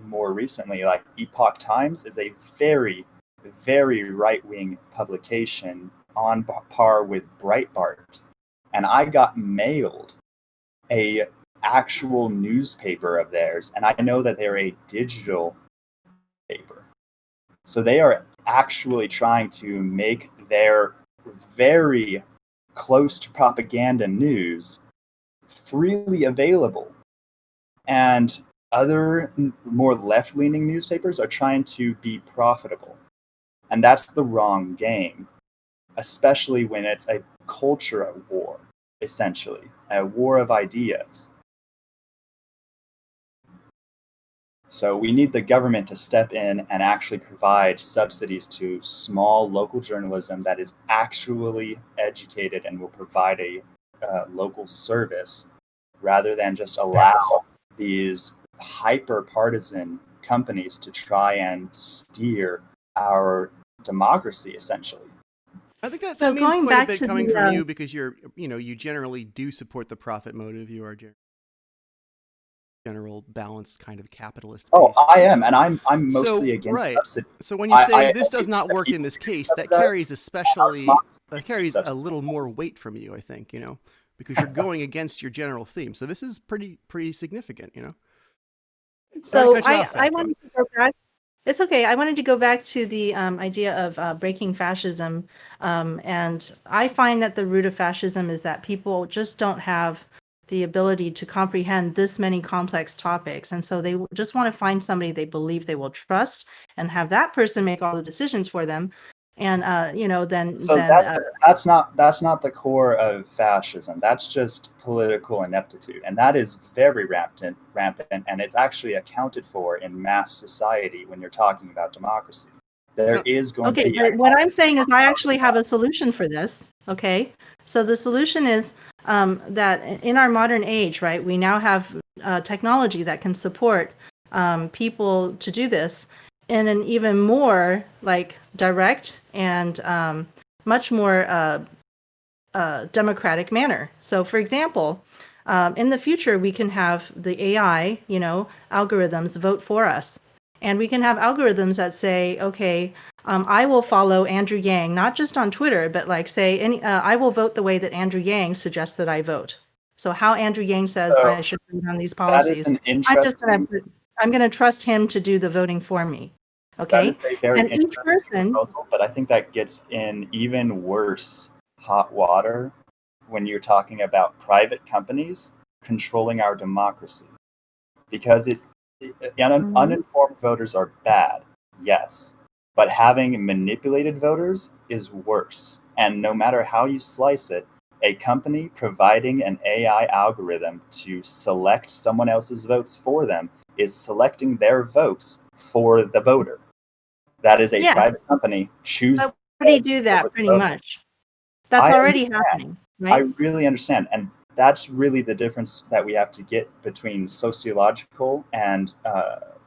S2: more recently, like Epoch Times is a very, very right-wing publication on par with Breitbart. And I got mailed a actual newspaper of theirs, and I know that they're a digital paper. So they are actually trying to make their very close to propaganda news freely available. And other more left-leaning newspapers are trying to be profitable. And that's the wrong game, especially when it's a culture war, essentially, a war of ideas. So we need the government to step in and actually provide subsidies to small local journalism that is actually educated and will provide a local service, rather than just allow these hyper-partisan companies to try and steer our democracy, essentially.
S1: I think that
S6: So
S1: means
S6: going
S1: quite a
S6: back
S1: bit
S6: to
S1: coming
S6: the,
S1: from you, because you generally do support the profit motive. You are general balanced kind of capitalist.
S2: Oh, I am, and I'm mostly against
S1: right.
S2: subsidies.
S1: So when you say
S2: I
S1: this does not work in this case, that carries a little more weight from you, I think, because you're going against your general theme. So this is pretty significant,
S6: So
S1: cut you off,
S6: I wanted to go back. It's okay. I wanted to go back to the idea of breaking fascism. And I find that the root of fascism is that people just don't have the ability to comprehend this many complex topics. And so they just want to find somebody they believe they will trust and have that person make all the decisions for them. And,
S2: that's not the core of fascism. That's just political ineptitude. And that is very rampant, and it's actually accounted for in mass society when you're talking about democracy. There is going to be...
S6: Okay, but what I'm saying is I actually have a solution for this, okay? So the solution is that in our modern age, right, we now have technology that can support people to do this in an even more direct and much more democratic manner. So for example, in the future, we can have the AI, algorithms vote for us. And we can have algorithms that say, okay, I will follow Andrew Yang, not just on Twitter, but I will vote the way that Andrew Yang suggests that I vote. So how Andrew Yang says I should vote on these policies, I'm going to trust him to do the voting for me. Okay.
S2: That is a very interesting proposal, but I think that gets in even worse hot water when you're talking about private companies controlling our democracy, because uninformed voters are bad, yes, but having manipulated voters is worse. And no matter how you slice it, a company providing an AI algorithm to select someone else's votes for them is selecting their votes for the voter. That is a private company choosing.
S6: But already do that pretty much. That's already happening, right?
S2: I really understand. And that's really the difference that we have to get between sociological and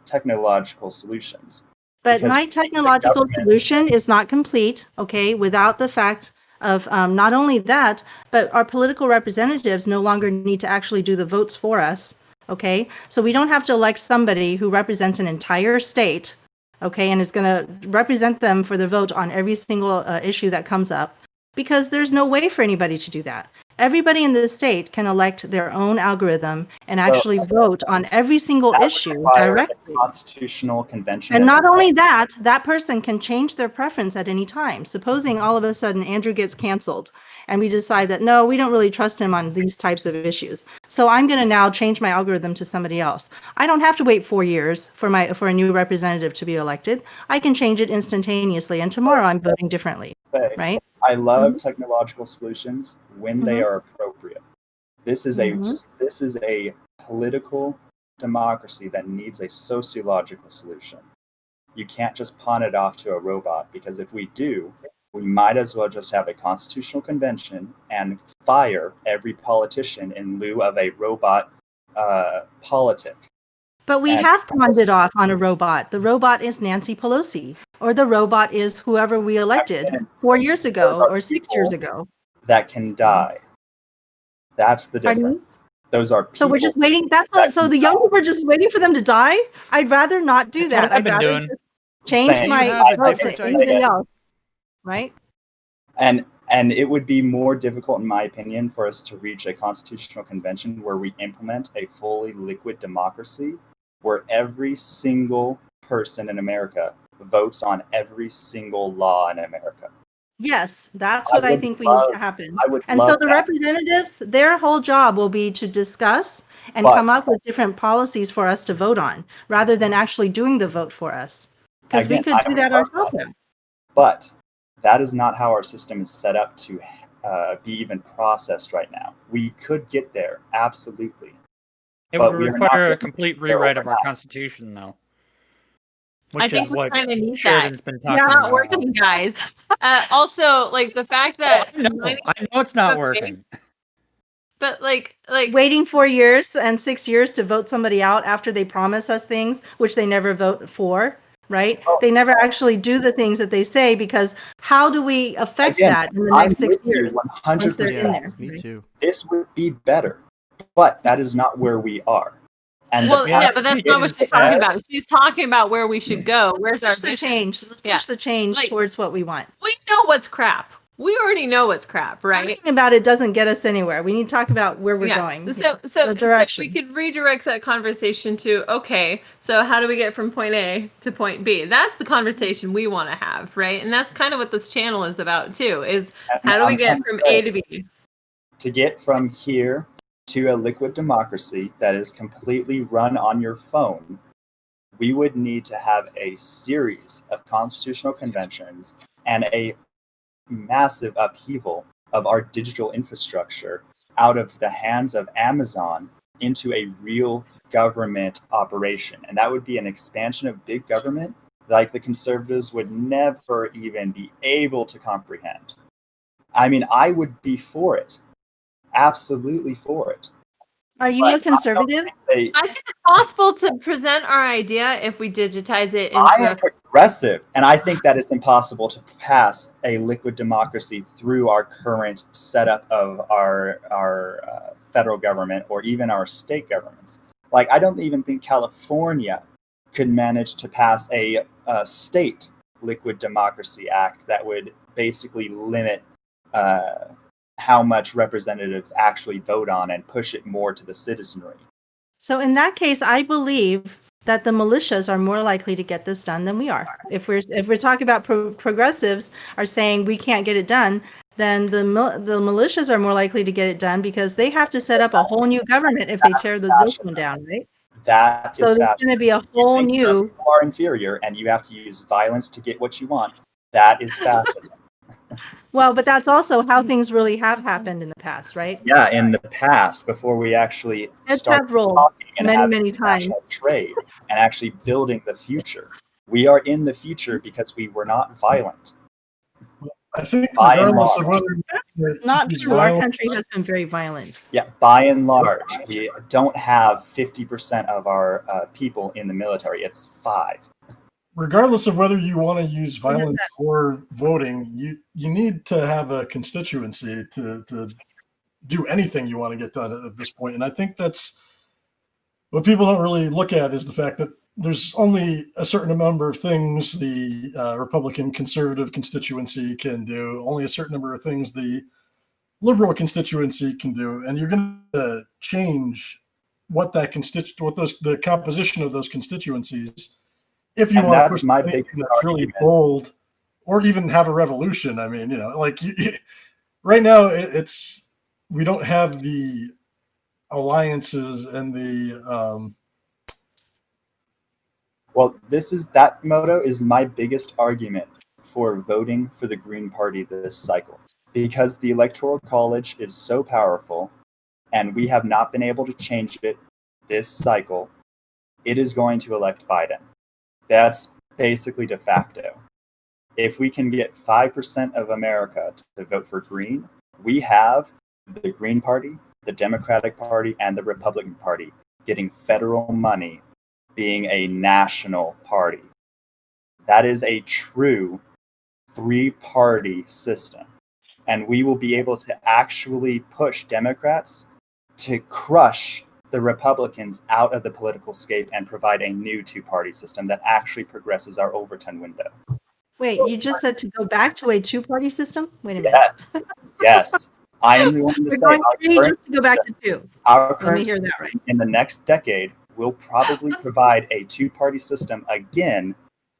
S2: technological solutions.
S6: But my technological solution is not complete, okay, without the fact of not only that, but our political representatives no longer need to actually do the votes for us, Okay, so we don't have to elect somebody who represents an entire state, okay, and is going to represent them for the vote on every single issue that comes up, because there's no way for anybody to do that. Everybody in the state can elect their own algorithm and actually vote on every single issue directly.
S2: Constitutional convention.
S6: And not only that, that person can change their preference at any time. Supposing all of a sudden Andrew gets canceled and we decide that, no, we don't really trust him on these types of issues. So I'm going to now change my algorithm to somebody else. I don't have to wait 4 years for a new representative to be elected. I can change it instantaneously, and tomorrow I'm voting differently, right?
S2: I love technological solutions when they are appropriate. This is a political democracy that needs a sociological solution. You can't just pawn it off to a robot, because if we do, we might as well just have a constitutional convention and fire every politician in lieu of a robot politic.
S6: But we have pawned it off on a robot. The robot is Nancy Pelosi, or the robot is whoever we elected 4 years ago or 6 years ago.
S2: That can die. That's the difference. Those are people.
S6: So we're just waiting. So the young people are just waiting for them to die. I'd rather not do that.
S5: I've been doing.
S6: Just change my vote to anything else, right?
S2: And it would be more difficult, in my opinion, for us to reach a constitutional convention where we implement a fully liquid democracy, where every single person in America votes on every single law in America.
S6: Yes, that's what I think we need to happen. And so the representatives, their whole job will be to discuss and come up with different policies for us to vote on, rather than actually doing the vote for us. Because we could do that ourselves now.
S2: But that is not how our system is set up to be even processed right now. We could get there, absolutely.
S5: It would require a complete rewrite of our Constitution, though.
S4: I think we kind of need that. It's not working, guys. Also, like the fact that
S5: I know it's not working.
S4: But like
S6: waiting 4 years and 6 years to vote somebody out after they promise us things which they never vote for, right? They never actually do the things that they say, because how do we affect that in the next 6 years?
S2: 100%.
S1: Me too.
S2: This would be better, but that is not where we are. And
S4: but that's not what she's talking about. She's talking about where we should go. Where's our
S6: change? Let's push the change towards what we want.
S4: We know what's crap. We already know what's crap, right?
S6: Talking about it doesn't get us anywhere. We need to talk about where we're going.
S4: So we could redirect that conversation to, okay, so how do we get from point A to point B? That's the conversation we want to have, right? And that's kind of what this channel is about too, is how do we get from A to B?
S2: To get from here to a liquid democracy that is completely run on your phone, we would need to have a series of constitutional conventions and a massive upheaval of our digital infrastructure out of the hands of Amazon into a real government operation. And that would be an expansion of big government like the conservatives would never even be able to comprehend. I mean, I would be for it. Absolutely for it.
S6: Are you a conservative?
S4: I think it's possible to present our idea if we digitize it.
S2: I am progressive, and I think that it's impossible to pass a liquid democracy through our current setup of our federal government or even our state governments. Like, I don't even think California could manage to pass a state liquid democracy act that would basically limit how much representatives actually vote on and push it more to the citizenry.
S6: So in that case, I believe that the militias are more likely to get this done than we are. If we're talking about progressives are saying we can't get it done, then the militias are more likely to get it done because they have to set up a whole new government if they tear this one down, right?
S2: So
S6: there's going to be a whole new.
S2: Some people are inferior, and you have to use violence to get what you want. That is fascism.
S6: Well, but that's also how things really have happened in the past, right?
S2: Yeah, in the past, before we actually
S6: started talking and many times
S2: trade and actually building the future. We are in the future because we were not violent.
S3: I think regardless of whether
S6: not true, our country has been very violent.
S2: Yeah, by and large, we don't have 50% of our people in the military. It's 5%.
S3: Regardless of whether you want to use violence or voting, you need to have a constituency to do anything you want to get done at this point. And I think that's what people don't really look at is the fact that there's only a certain number of things the Republican conservative constituency can do, only a certain number of things the liberal constituency can do, and you're going to change what that the composition of those constituencies if you
S2: And
S3: want to
S2: that's
S3: push
S2: my
S3: anything
S2: biggest
S3: that's really
S2: argument.
S3: bold, or even have a revolution. I mean, like right now, it's we don't have the alliances and the
S2: Well, that motto is my biggest argument for voting for the Green Party this cycle, because the Electoral College is so powerful and we have not been able to change it this cycle. It is going to elect Biden. That's basically de facto. If we can get 5% of America to vote for Green, we have the Green Party, the Democratic Party, and the Republican Party getting federal money, being a national party. That is a true three-party system. And we will be able to actually push Democrats to crush the Republicans out of the political scape and provide a new two-party system that actually progresses our Overton window.
S6: Wait, you just said to go back to a two-party system? Wait a minute.
S2: Yes, yes. I am the one to
S6: We're
S2: say
S6: going
S2: our
S6: three
S2: current
S6: just to go back
S2: system-
S6: to two.
S2: Our
S6: Let me
S2: current
S6: hear that
S2: system
S6: right.
S2: in the next decade will probably provide a two-party system again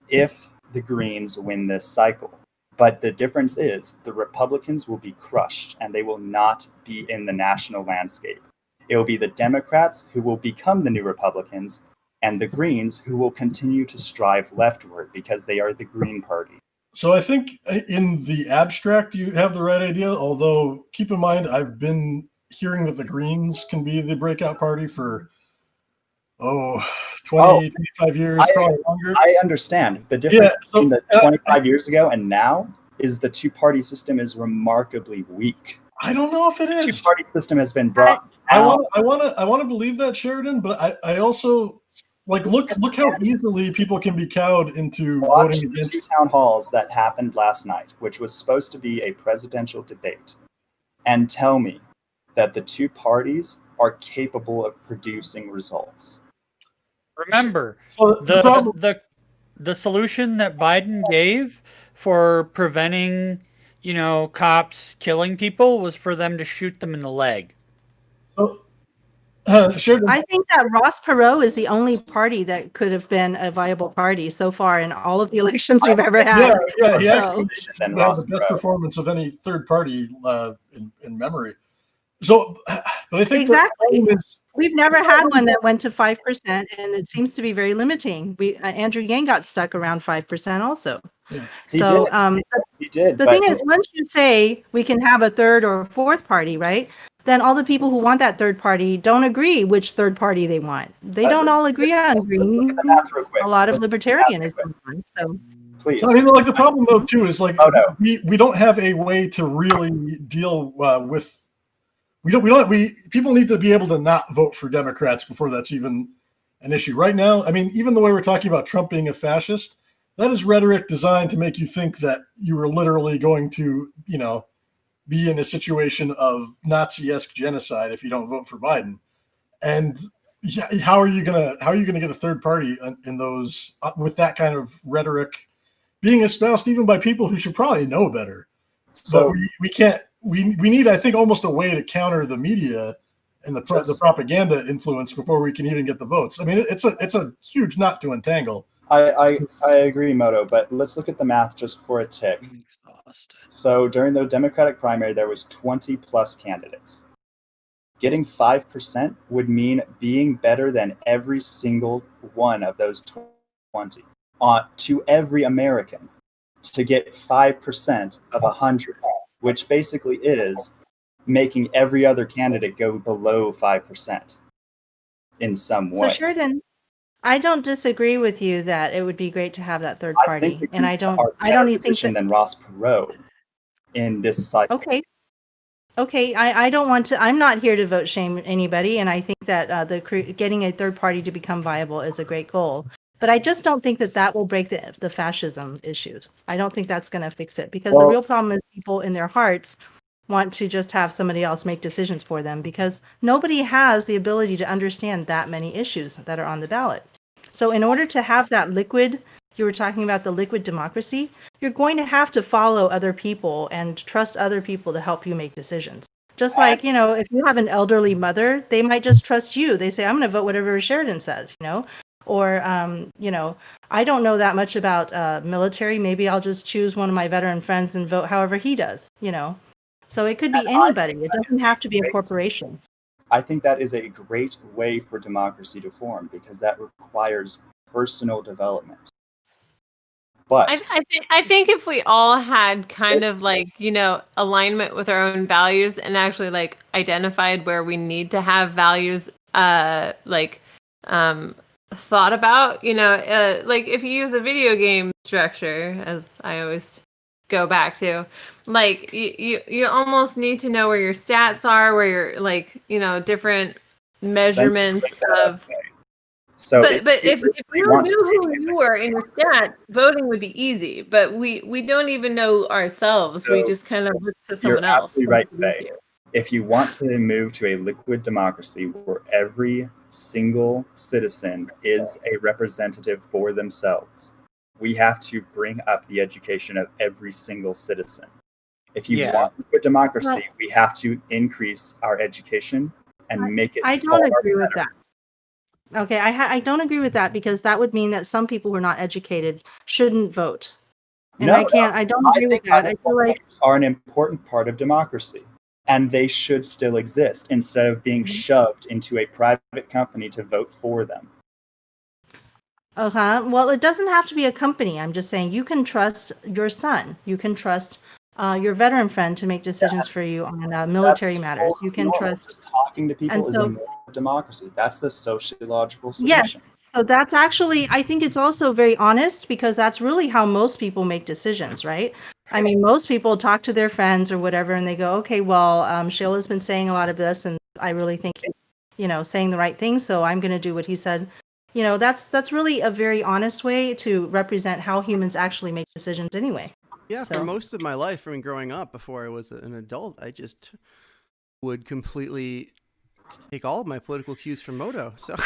S2: if the Greens win this cycle. But the difference is the Republicans will be crushed and they will not be in the national landscape. It will be the Democrats who will become the new Republicans and the Greens who will continue to strive leftward because they are the Green Party.
S3: So I think in the abstract, you have the right idea, although keep in mind, I've been hearing that the Greens can be the breakout party for, 25 years, probably longer.
S2: I understand. The difference between the 25 years ago and now is the two-party system is remarkably weak.
S3: I don't know if it
S2: The
S3: is.
S2: two-party system has been brought
S3: I
S2: down.
S3: want to believe that, Sheridan, but I also look how easily people can be cowed into
S2: Watch
S3: voting
S2: the two
S3: against.
S2: town halls that happened last night, which was supposed to be a presidential debate, and tell me that the two parties are capable of producing results.
S5: Remember,
S3: So the problem,
S5: the solution that Biden gave for preventing, cops killing people was for them to shoot them in the leg.
S3: so, Sheridan,
S6: I think that Ross Perot is the only party that could have been a viable party so far in all of the elections we've ever had.
S3: yeah, he
S6: So-
S3: actually
S2: Than
S3: had
S2: Ross
S3: the best
S2: Perot.
S3: performance of any third party in memory. So, but I think
S6: Exactly.
S3: the problem is,
S6: We've never had one that went to 5%, and it seems to be very limiting. Andrew Yang got stuck around 5% also.
S3: Yeah.
S2: He
S6: So
S2: did. He did.
S6: the
S2: but
S6: thing is, once you say we can have a third or fourth party, right? Then all the people who want that third party don't agree which third party they want. They don't all agree on
S2: let's
S6: green.
S2: look at the math real quick.
S6: A lot of
S2: Let's look at the math real
S6: libertarianism.
S2: quick.
S6: So
S2: Please.
S3: so I mean, like the problem though too is like
S2: Oh, no.
S3: we don't have a way to really deal with. People need to be able to not vote for Democrats before that's even an issue. Right now, I mean, even the way we're talking about Trump being a fascist, that is rhetoric designed to make you think that you are literally going to, be in a situation of Nazi-esque genocide if you don't vote for Biden. And how are you gonna get a third party in those with that kind of rhetoric being espoused even by people who should probably know better? So but we can't. We need, I think, almost a way to counter the media and the propaganda influence before we can even get the votes. I mean, it's a huge knot to untangle.
S2: I agree, Moto, but let's look at the math just for a tick. So during the Democratic primary, there was 20 plus candidates. Getting 5% would mean being better than every single one of those 20 to every American to get 5% of 100. Which basically is making every other candidate go below 5% in some way.
S6: So Sheridan, I don't disagree with you that it would be great to have that third
S2: I
S6: party,
S2: think
S6: and I don't even think that.
S2: Than Ross Perot in this cycle.
S6: Okay. I don't want to. I'm not here to vote shame anybody, and I think that getting a third party to become viable is a great goal. But I just don't think that will break the fascism issues. I don't think that's going to fix it because the real problem is people in their hearts want to just have somebody else make decisions for them because nobody has the ability to understand that many issues that are on the ballot. So in order to have that liquid, you were talking about the liquid democracy, you're going to have to follow other people and trust other people to help you make decisions. Just like, if you have an elderly mother, they might just trust you. They say, I'm going to vote whatever Sheridan says, Or, I don't know that much about military. Maybe I'll just choose one of my veteran friends and vote however he does, So it could be anybody. It doesn't have to be a corporation.
S2: I think that is a great way for democracy to form because that requires personal development. But
S4: I think if we all had kind of like, alignment with our own values and actually like identified where we need to have values thought about, like if you use a video game structure, as I always go back to, like you almost need to know where your stats are, where your different measurements of.
S2: So
S4: but if you knew who you were in your stats, voting would be easy. But we don't even know ourselves.
S2: So
S4: we just kind of look to someone else.
S2: You're absolutely right, Faye. If you want to move to a liquid democracy where every single citizen is a representative for themselves, we have to bring up the education of every single citizen. If you want liquid democracy, we have to increase our education and make it.
S6: I don't agree with that. Okay, I don't agree with that because that would mean that some people who are not educated shouldn't vote. And I don't agree with that. I feel like
S2: are an important part of democracy. And they should still exist instead of being shoved into a private company to vote for them.
S6: Well, it doesn't have to be a company. I'm just saying you can trust your son. You can trust your veteran friend to make decisions for you on military matters. You can trust.
S2: Just talking to people is a norm of democracy. That's the sociological solution.
S6: Yes. So that's actually, I think it's also very honest because that's really how most people make decisions, right? I mean, most people talk to their friends or whatever, and they go, okay, well, Sheila's been saying a lot of this, and I really think he's, saying the right thing, so I'm going to do what he said. That's really a very honest way to represent how humans actually make decisions anyway.
S1: Yeah, for most of my life, growing up, before I was an adult, I just would completely take all of my political cues from Moto, so...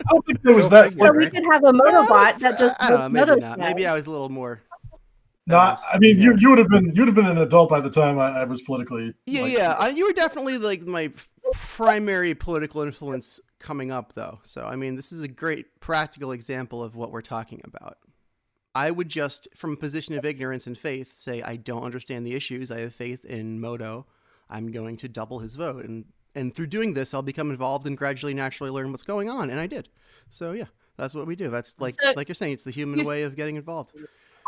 S3: I don't think there was that.
S6: So we could have a Motobot that just.
S1: I don't know, maybe not. Maybe I was a little more.
S3: No, I mean you would have been an adult by the time I was politically.
S1: Yeah. You were definitely like my primary political influence coming up, though. So I mean, this is a great practical example of what we're talking about. I would just, from a position of ignorance and faith, say I don't understand the issues. I have faith in Moto. I'm going to double his vote, and through doing this, I'll become involved and gradually, naturally learn what's going on. And I did. So, yeah, that's what we do. That's like you're saying, it's the human way of getting involved.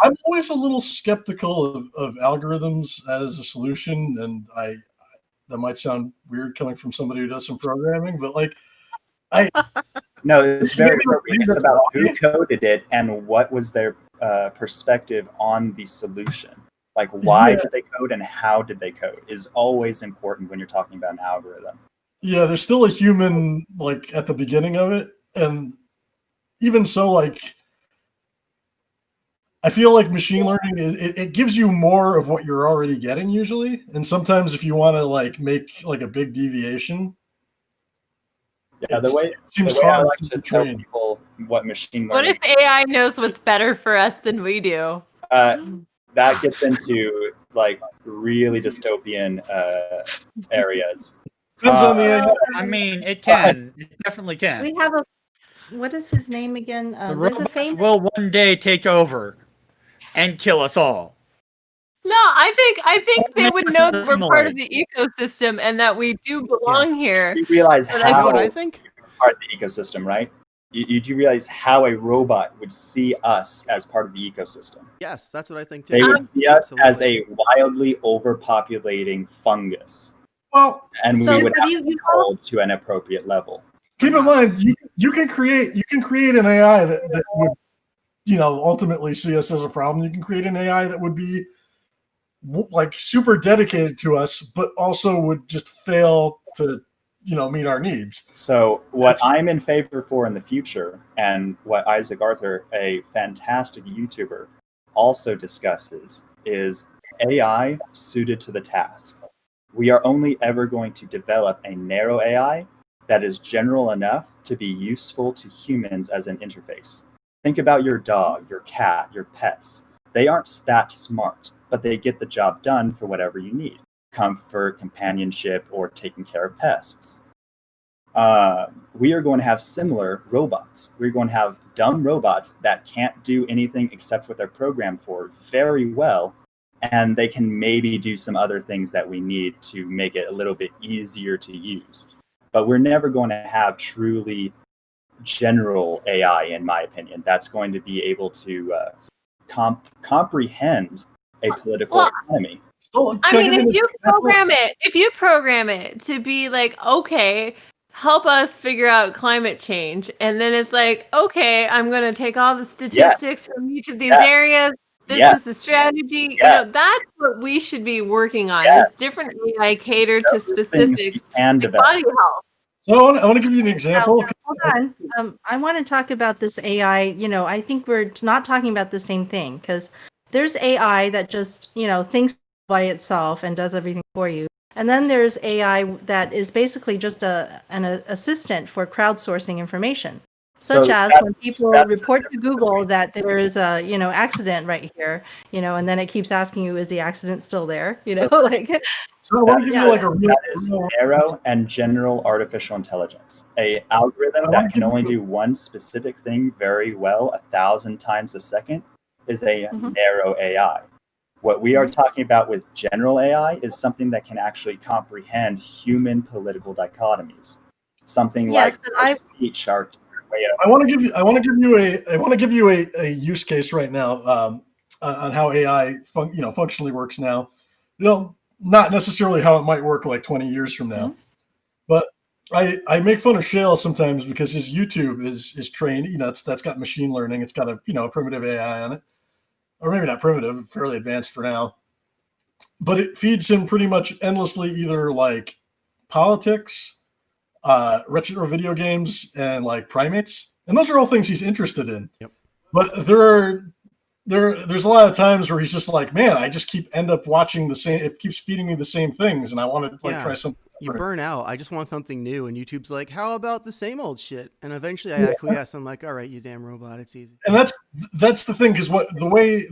S3: I'm always a little skeptical of algorithms as a solution. And that might sound weird coming from somebody who does some programming, but
S2: no, it's very appropriate. It's about who coded it and what was their perspective on the solution. Like, why did they code and how did they code is always important when you're talking about an algorithm.
S3: Yeah, there's still a human, like, at the beginning of it. And even so, like, I feel like machine learning, it gives you more of what you're already getting usually. And sometimes if you want to, like, make, like, a big deviation.
S2: Yeah, the way I like to tell people what machine learning...
S4: What if AI knows what's better for us than we do?
S2: That gets into like really dystopian areas.
S5: I mean, it can. It definitely can.
S6: We have what is his name again?
S5: The robots will one day take over and kill us all.
S4: No, I think they would know that we're part of the ecosystem and that we do belong here.
S2: You realize how
S1: I think
S2: part of the ecosystem, right? You do realize how a robot would see us as part of the ecosystem.
S1: Yes, that's what I think too.
S2: They would see us as a wildly overpopulating fungus.
S3: Well,
S2: and we would have to be called to an appropriate level.
S3: Keep in mind, you can create an AI that would, ultimately see us as a problem. You can create an AI that would be like super dedicated to us, but also would just fail to meet our needs.
S2: So what I'm in favor for in the future, and what Isaac Arthur, a fantastic YouTuber, also discusses, is AI suited to the task. We are only ever going to develop a narrow AI that is general enough to be useful to humans as an interface. Think about your dog, your cat, your pets. They aren't that smart, but they get the job done for whatever you need: comfort, companionship, or taking care of pests. We are going to have similar robots. We're going to have dumb robots that can't do anything except what they're programmed for very well, and they can maybe do some other things that we need to make it a little bit easier to use. But we're never going to have truly general AI, in my opinion, that's going to be able to comprehend a political economy.
S3: So,
S4: I mean, if you program it to be like, okay, help us figure out climate change, and then it's like, okay, I'm going to take all the statistics from each of these areas. This is the strategy. That's what we should be working on. Is different AI catered to specifics like body health.
S3: So I want to give you an example.
S6: Hold on. I want to talk about this AI. I think we're not talking about the same thing, because there's AI that just, thinks by itself and does everything for you. And then there's AI that is basically just an assistant for crowdsourcing information, such as when people report to Google that there is a, accident right here, and then it keeps asking you, is the accident still there?
S3: So I want to give you like a real...
S2: That is narrow and general artificial intelligence. A algorithm that can only do one specific thing very well 1,000 times a second is a narrow AI. What we are talking about with general AI is something that can actually comprehend human political dichotomies. Something like speech, our way of...
S3: I want to give you a use case right now on how AI functionally works now. Not necessarily how it might work like 20 years from now, but I make fun of Shale sometimes because his YouTube is trained. That's got machine learning. It's got a primitive AI on it, or maybe not primitive, fairly advanced for now. But it feeds him pretty much endlessly either like politics, retro video games, and like primates, and those are all things he's interested in.
S1: Yep.
S3: But there's a lot of times where he's just like, man, I just end up watching the same. It keeps feeding me the same things, and I want to try something different.
S1: You burn out. I just want something new, and YouTube's like, how about the same old shit? And eventually, I acquiesce. I'm like, all right, you damn robot, it's easy.
S3: And that's the thing, because the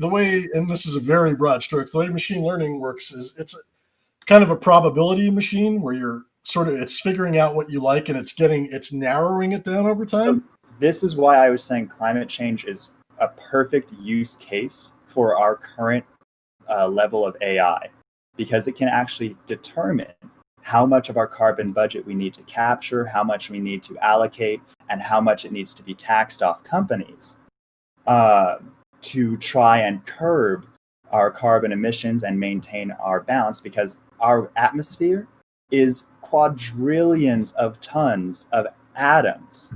S3: way, and this is a very broad strokes, the way machine learning works is it's kind of a probability machine where you're it's figuring out what you like, and it's narrowing it down over time.
S2: So this is why I was saying climate change is a perfect use case for our current level of AI, because it can actually determine how much of our carbon budget we need to capture, how much we need to allocate, and how much it needs to be taxed off companies to try and curb our carbon emissions and maintain our balance, because our atmosphere is quadrillions of tons of atoms.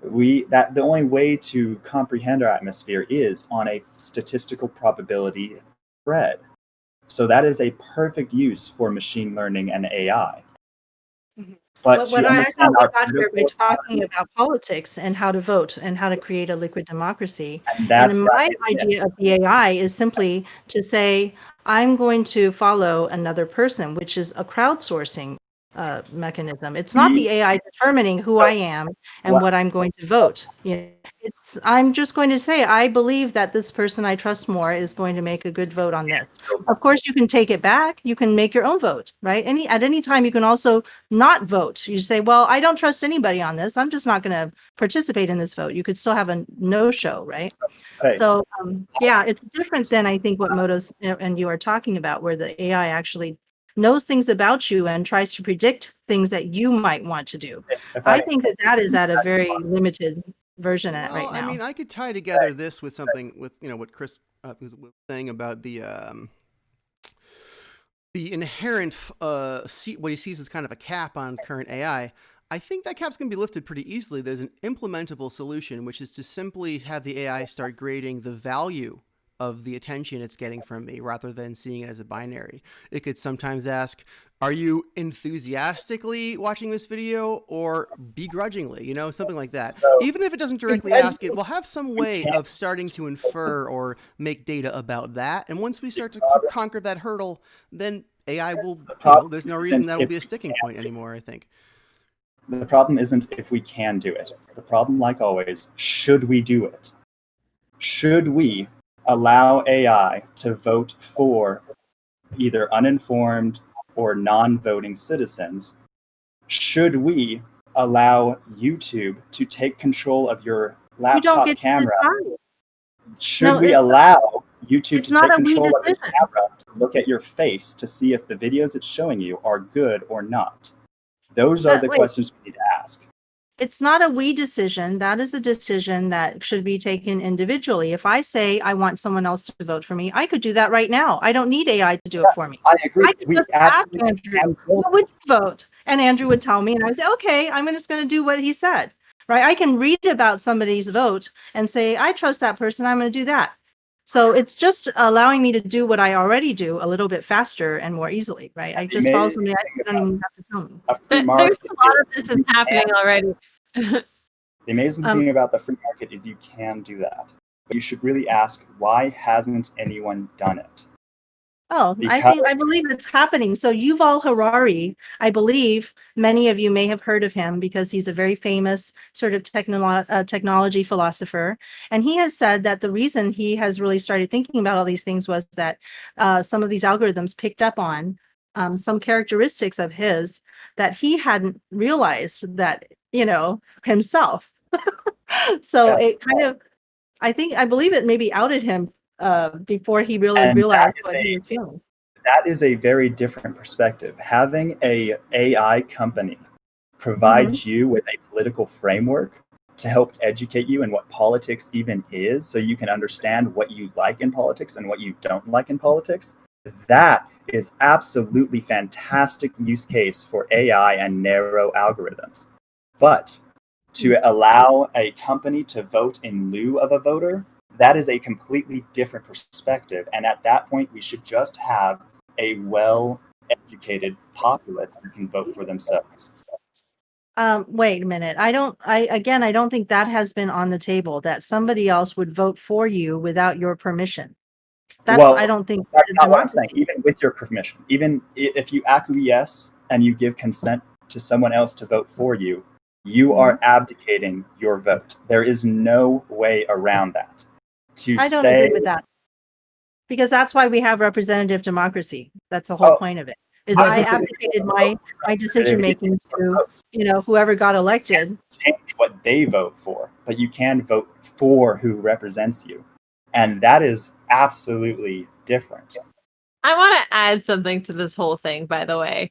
S2: The only way to comprehend our atmosphere is on a statistical probability spread. So that is a perfect use for machine learning and AI.
S6: But what I thought we got here by talking about politics and how to vote and how to create a liquid democracy. And my idea of the AI is simply to say, I'm going to follow another person, which is a crowdsourcing mechanism. It's not the AI determining who I am and what I'm going to vote. I'm just going to say, I believe that this person I trust more is going to make a good vote on this. Of course, you can take it back. You can make your own vote, right? At any time, you can also not vote. You say, well, I don't trust anybody on this. I'm just not going to participate in this vote. You could still have a no-show, right? So, it's different than I think what Moto's and you are talking about, where the AI actually knows things about you and tries to predict things that you might want to do. I think that is at a very limited version right now.
S1: I mean, I could tie together this with something with what Chris was saying about the inherent what he sees as kind of a cap on current AI. I think that cap's going to be lifted pretty easily. There's an implementable solution, which is to simply have the AI start grading the value of the attention it's getting from me rather than seeing it as a binary. It could sometimes ask, Are you enthusiastically watching this video or begrudgingly? You know, something like that.
S2: So,
S1: even if it doesn't directly ask it, we'll have some way of starting to infer or make data about that. And once we start to conquer that hurdle, then AI will, there's no reason that'll be a sticking point anymore, I think.
S2: The problem isn't if we can do it. The problem, like always, should we do it? Should we allow AI to vote for either uninformed or non-voting citizens? Should we allow YouTube to take control of your laptop camera? Should we allow YouTube to take control of your camera to look at your face to see if the videos it's showing you are good or not? Those are the questions we need to ask.
S6: It's not a we decision. That is a decision that should be taken individually. If I say I want someone else to vote for me, I could do that right now. I don't need AI to do it for me.
S2: I agree.
S6: I could just ask Andrew, what would you vote? And Andrew would tell me, and I would say, okay, I'm just going to do what he said. Right? I can read about somebody's vote and say, I trust that person. I'm going to do that. So it's just allowing me to do what I already do a little bit faster and more easily, right? I just follow somebody. I don't even have to tell me.
S4: There's a lot of this is happening already.
S2: The amazing thing about the free market is you can do that. But you should really ask, why hasn't anyone done it?
S6: Oh, I believe it's happening. So Yuval Harari, I believe many of you may have heard of him because he's a very famous sort of technology philosopher. And he has said that the reason he has really started thinking about all these things was that some of these algorithms picked up on some characteristics of his that he hadn't realized that, himself. So it kind of, I believe it maybe outed him before he really realized what he was feeling.
S2: That is a very different perspective. Having a AI company provide you with a political framework to help educate you in what politics even is, so you can understand what you like in politics and what you don't like in politics, that is absolutely fantastic use case for AI and narrow algorithms. But to allow a company to vote in lieu of a voter, that is a completely different perspective. And at that point, we should just have a well-educated populace who can vote for themselves.
S6: Wait a minute. I don't think that has been on the table, that somebody else would vote for you without your permission. I don't think
S2: that's not what I'm saying. Even with your permission, even if you acquiesce and you give consent to someone else to vote for you, you are abdicating your vote. There is no way around that.
S6: I don't agree with that, because that's why we have representative democracy. That's the whole point of it. Is I abdicated my decision making to whoever got elected.
S2: Change what they vote for, but you can vote for who represents you, and that is absolutely different.
S4: I want to add something to this whole thing, by the way.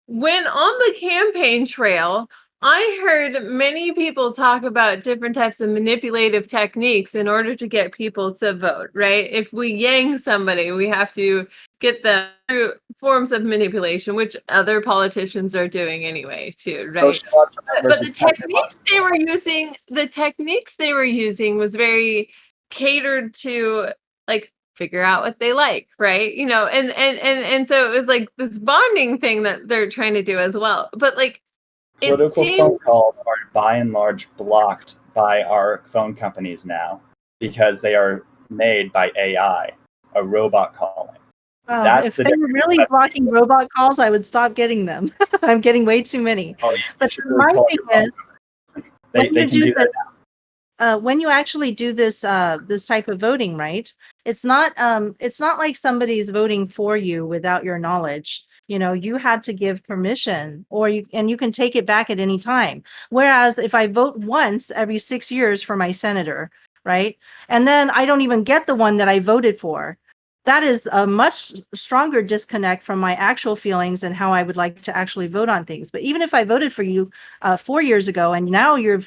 S4: When on the campaign trail, I heard many people talk about different types of manipulative techniques in order to get people to vote, right? If we yang somebody, we have to get the forms of manipulation, which other politicians are doing anyway, too, right? But the techniques they were using was very catered to, like, figure out what they like, right? And so it was like this bonding thing that they're trying to do as well. But like,
S2: political phone calls are by and large blocked by our phone companies now because they are made by AI, a robot calling.
S6: If they were really blocking robot calls, I would stop getting them. I'm getting way too many. But my thing is, when you actually do this type of voting, right? It's not like somebody's voting for you without your knowledge. You had to give permission, and you can take it back at any time. Whereas if I vote once every 6 years for my senator, right, and then I don't even get the one that I voted for, that is a much stronger disconnect from my actual feelings and how I would like to actually vote on things. But even if I voted for you 4 years ago, and now you're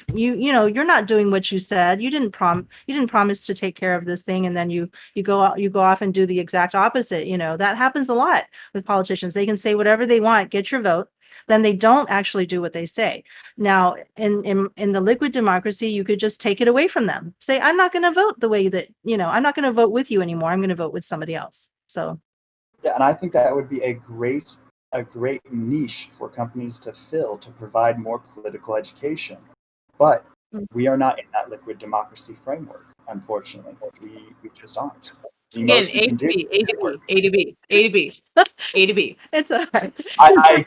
S6: not doing what you said, you didn't promise to take care of this thing, and then you go off and do the exact opposite. That happens a lot with politicians. They can say whatever they want, get your vote, then they don't actually do what they say. Now, in the liquid democracy, you could just take it away from them. Say, I'm not going to vote the way that, I'm not going to vote with you anymore. I'm going to vote with somebody else. So.
S2: Yeah, and I think that would be a great a great niche for companies to fill to provide more political education. But we are not in that liquid democracy framework, unfortunately. We just aren't. The
S4: Again,
S2: most we
S4: A
S2: can
S4: to
S2: do
S4: B,
S2: is
S4: A to
S2: work.
S4: B, A to B, A to B, A to B.
S6: It's all right.
S2: I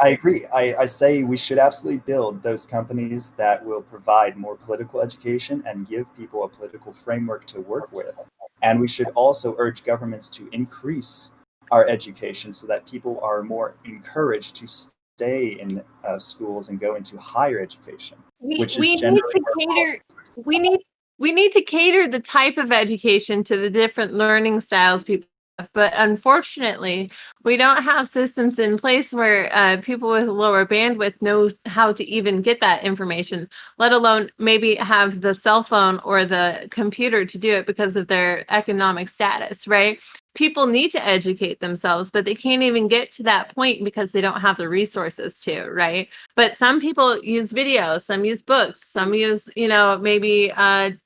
S2: agree. I say we should absolutely build those companies that will provide more political education and give people a political framework to work with. And we should also urge governments to increase our education so that people are more encouraged to stay in schools and go into higher education, which is
S4: We need
S2: generally
S4: to
S2: where
S4: cater.
S2: politics are.
S4: We need to cater the type of education to the different learning styles people have. But unfortunately, we don't have systems in place where people with lower bandwidth know how to even get that information, let alone maybe have the cell phone or the computer to do it because of their economic status, right? People need to educate themselves, but they can't even get to that point because they don't have the resources to, right? But some people use videos, some use books, some use, maybe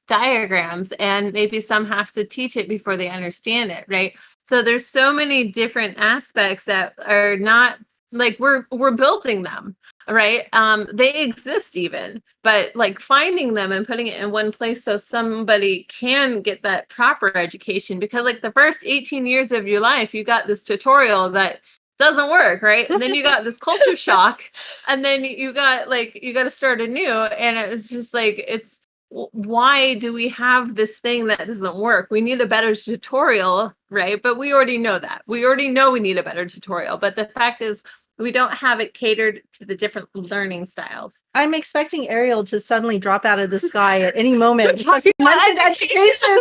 S4: diagrams, and maybe some have to teach it before they understand it, right? So there's so many different aspects that are not like we're building them, right? They exist even, but like finding them and putting it in one place so somebody can get that proper education, because like the first 18 years of your life, you got this tutorial that doesn't work, right? And then you got this culture shock, and then you got to start anew, and it was just like, why do we have this thing that doesn't work? We need a better tutorial, right? But we already know that. We already know we need a better tutorial. But the fact is, we don't have it catered to the different learning styles.
S6: I'm expecting Ariel to suddenly drop out of the sky at any moment.
S4: Talking about
S6: Education.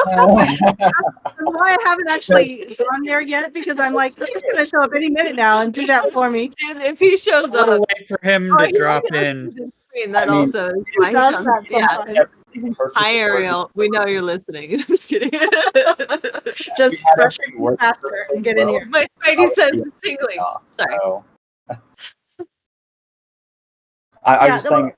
S6: Why I haven't actually gone there yet, because I'm like, he's going to show up any minute now and do that for me.
S4: And if he shows
S5: I'll
S4: up,
S5: wait for him to
S4: he's
S5: drop
S4: looking at
S5: in.
S4: the screen. That
S2: I mean,
S4: also is
S6: He
S4: why he
S6: does
S4: comes.
S6: that
S4: Yeah.
S6: sometimes.
S2: Everything perfectly
S4: Hi, Ariel.
S2: working
S4: We know you're listening. I'm just kidding.
S6: Just
S2: had
S6: brush
S2: everything
S6: it
S2: working
S6: faster
S2: perfectly
S6: and get in
S2: well.
S6: here.
S4: My spidey sense is tingling. Sorry.
S2: So, I
S6: Yeah,
S2: was saying,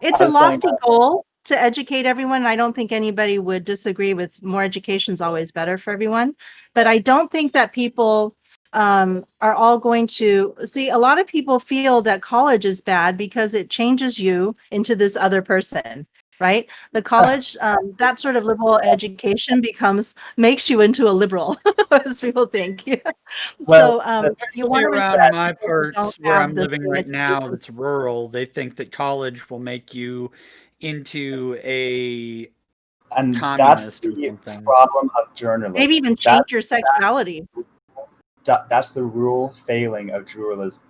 S6: It's
S2: I
S6: a
S2: was saying
S6: lofty goal to educate everyone. I don't think anybody would disagree with more education is always better for everyone. But I don't think that people are all going to see. A lot of people feel that college is bad because it changes you into this other person, right? The college, that sort of liberal education makes you into a liberal, as people think.
S2: well,
S6: So you want to
S5: Around
S6: respect
S5: my
S6: people who don't
S5: parts where
S6: have
S5: I'm
S6: the
S5: living
S6: same
S5: right now,
S6: education.
S5: that's rural, they think that college will make you into a
S2: and that's
S5: communist or
S2: the
S5: something.
S2: problem of journalism.
S6: Maybe even change your sexuality.
S2: That's the rule failing of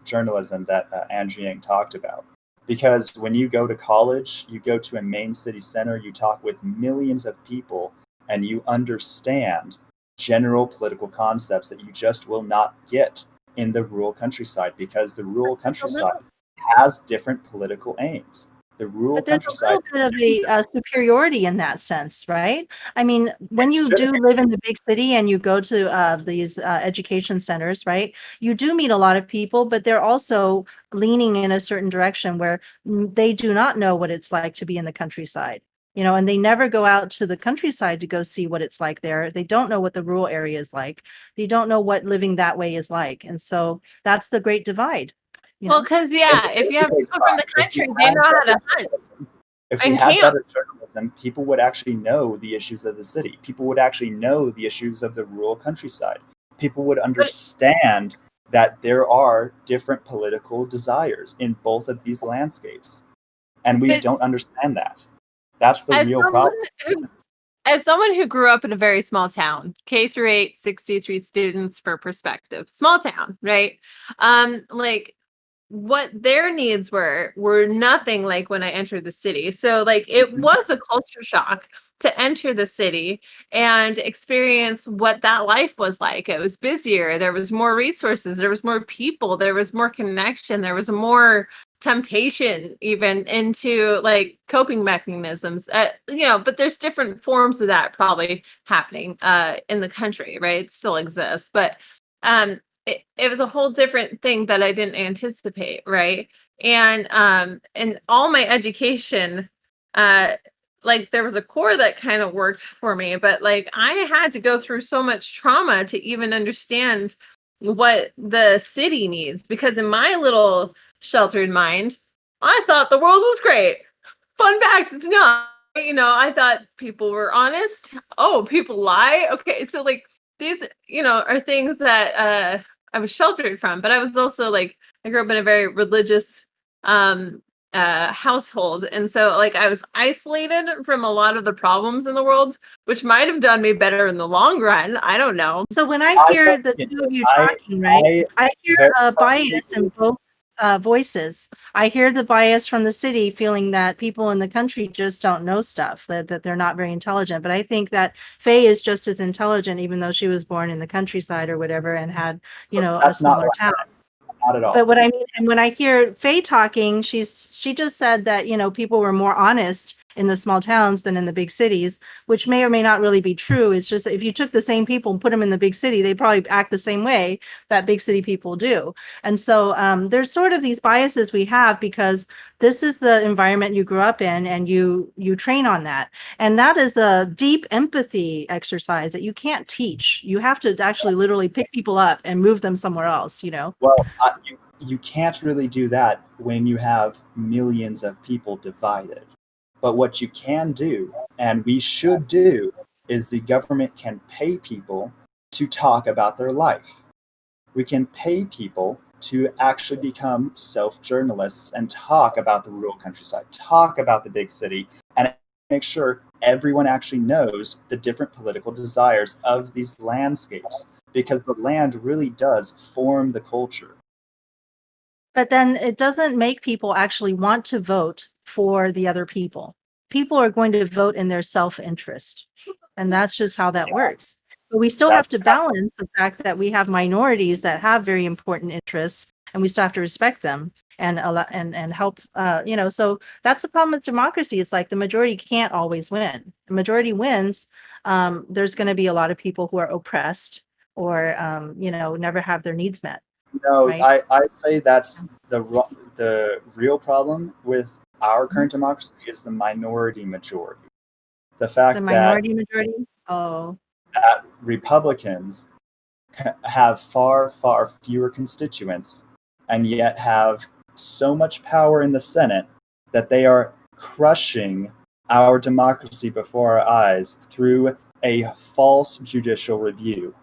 S2: journalism that Angie Yang talked about. Because when you go to college, you go to a main city center, you talk with millions of people, and you understand general political concepts that you just will not get in the rural countryside, because the rural countryside has different political aims. The rural
S6: But there's a
S2: countryside
S6: little bit of a superiority in that sense, right? I mean, when you
S2: should
S6: do live in the big city and you go to these education centers, right? You do meet a lot of people, but they're also leaning in a certain direction where they do not know what it's like to be in the countryside. And they never go out to the countryside to go see what it's like there. They don't know what the rural area is like. They don't know what living that way is like. And so that's the great divide.
S4: Well, because if you have people from the country, they know how to hunt
S2: If we
S4: and
S2: had
S4: camp.
S2: better journalism, people would actually know the issues of the city. People would actually know the issues of the rural countryside. People would understand that there are different political desires in both of these landscapes. And we don't understand that. That's the real problem.
S4: As someone who grew up in a very small town, K through 8, 63 students for perspective, small town, right? Like what their needs were nothing like when I entered the city. So like it was a culture shock to enter the city and experience what that life was like. It was busier, there was more resources, there was more people, there was more connection, there was more temptation even into like coping mechanisms, but there's different forms of that probably happening in the country, right? It still exists, but it was a whole different thing that I didn't anticipate, right? And all my education, like there was a core that kind of worked for me, but like I had to go through so much trauma to even understand what the city needs. Because in my little sheltered mind, I thought the world was great. Fun fact, it's not. I thought people were honest. Oh, people lie. Okay, so like these, are things that I was sheltered from. But I was also like, I grew up in a very religious household, and so like I was isolated from a lot of the problems in the world, which might have done me better in the long run. I don't know.
S6: So when I hear the two of you talking, right, I hear a bias in both voices. I hear the bias from the city feeling that people in the country just don't know stuff, that they're not very intelligent. But I think that Faye is just as intelligent, even though she was born in the countryside or whatever and had, a smaller town.
S2: Not at all.
S6: But what I mean, and when I hear Faye talking, she just said that, people were more honest in the small towns than in the big cities, which may or may not really be true. It's just that if you took the same people and put them in the big city, they probably act the same way that big city people do. And so there's sort of these biases we have because this is the environment you grew up in and you train on that. And that is a deep empathy exercise that you can't teach. You have to actually literally pick people up and move them somewhere else,
S2: Well, you can't really do that when you have millions of people divided. But what you can do, and we should do, is the government can pay people to talk about their life. We can pay people to actually become self-journalists and talk about the rural countryside, talk about the big city, and make sure everyone actually knows the different political desires of these landscapes, because the land really does form the culture.
S6: But then it doesn't make people actually want to vote for the other people. People are going to vote in their self-interest. And that's just how that works. But we still have to balance the fact that we have minorities that have very important interests, and we still have to respect them and help, so that's the problem with democracy. It's like the majority can't always win. The majority wins. There's going to be a lot of people who are oppressed or, never have their needs met.
S2: No,
S6: right?
S2: I say that's the real problem with our current democracy is the minority majority. The fact
S6: The minority majority? Oh.
S2: that Republicans have far, far fewer constituents and yet have so much power in the Senate that they are crushing our democracy before our eyes through a false judicial review.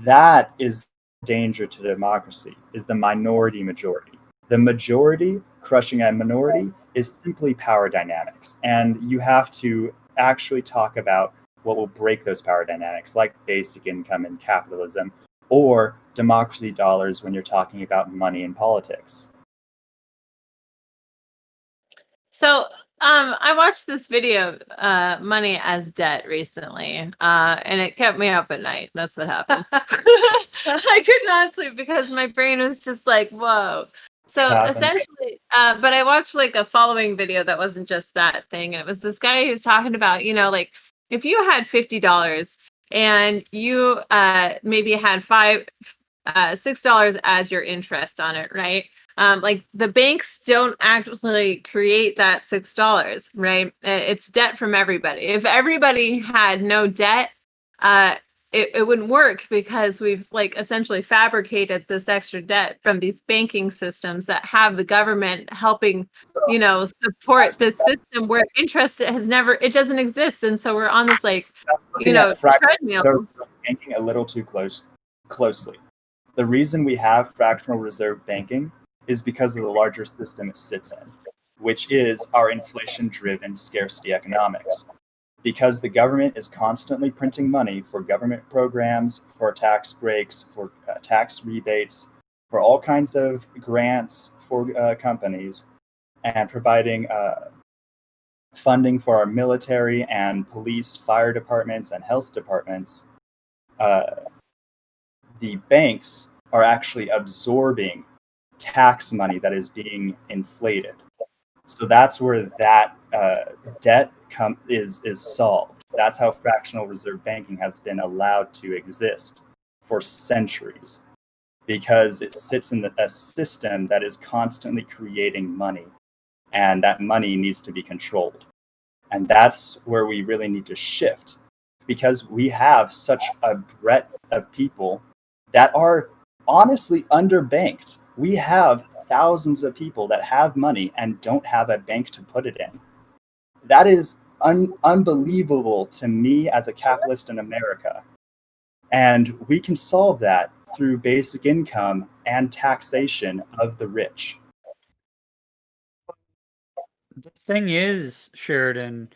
S2: That is danger to democracy, is the minority majority. The majority crushing a minority is simply power dynamics, and you have to actually talk about what will break those power dynamics, like basic income and capitalism, or democracy dollars when you're talking about money in politics.
S4: So I watched this video, Money as Debt, recently, and it kept me up at night. That's what happened. I could not sleep because my brain was just like, whoa. So essentially, but I watched like a following video that wasn't just that thing. And it was this guy who was talking about, like if you had $50 and you maybe had $6 as your interest on it, right? Like the banks don't actually create that $6, right? It's debt from everybody. If everybody had no debt, it wouldn't work because we've like essentially fabricated this extra debt from these banking systems that have the government helping, support this system where interest it doesn't exist. And so we're on this like, treadmill.
S2: So banking a little too closely. The reason we have fractional reserve banking is because of the larger system it sits in, which is our inflation-driven scarcity economics. Because the government is constantly printing money for government programs, for tax breaks, for tax rebates, for all kinds of grants for companies, and providing funding for our military and police, fire departments, and health departments, the banks are actually absorbing tax money that is being inflated. So that's where that debt is solved. That's how fractional reserve banking has been allowed to exist for centuries, because it sits in a system that is constantly creating money, and that money needs to be controlled. And that's where we really need to shift, because we have such a breadth of people that are honestly underbanked. We have thousands of people that have money and don't have a bank to put it in. That is unbelievable to me as a capitalist in America. And we can solve that through basic income and taxation of the rich.
S5: The thing is, Sheridan,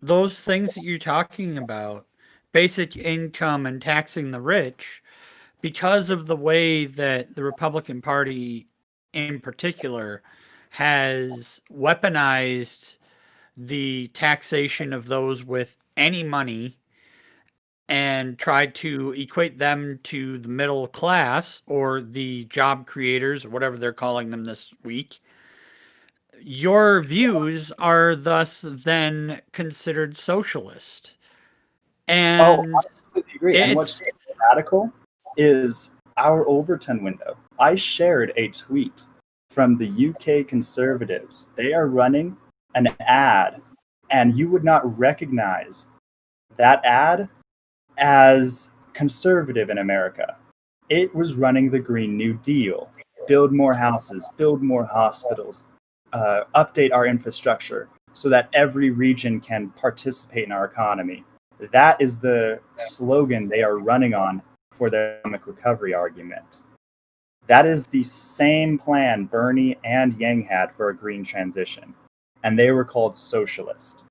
S5: those things that you're talking about, basic income and taxing the rich, because of the way that the Republican Party in particular has weaponized the taxation of those with any money and tried to equate them to the middle class or the job creators or whatever they're calling them this week, your views are thus then considered socialist. And
S2: I completely agree. And what's so radical is our Overton window. I shared a tweet from the UK Conservatives. They are running an ad, and you would not recognize that ad as conservative in America. It was running the Green New Deal, build more houses, build more hospitals, update our infrastructure so that every region can participate in our economy. That is the slogan they are running on for their economic recovery argument. That is the same plan Bernie and Yang had for a green transition, and they were called socialist.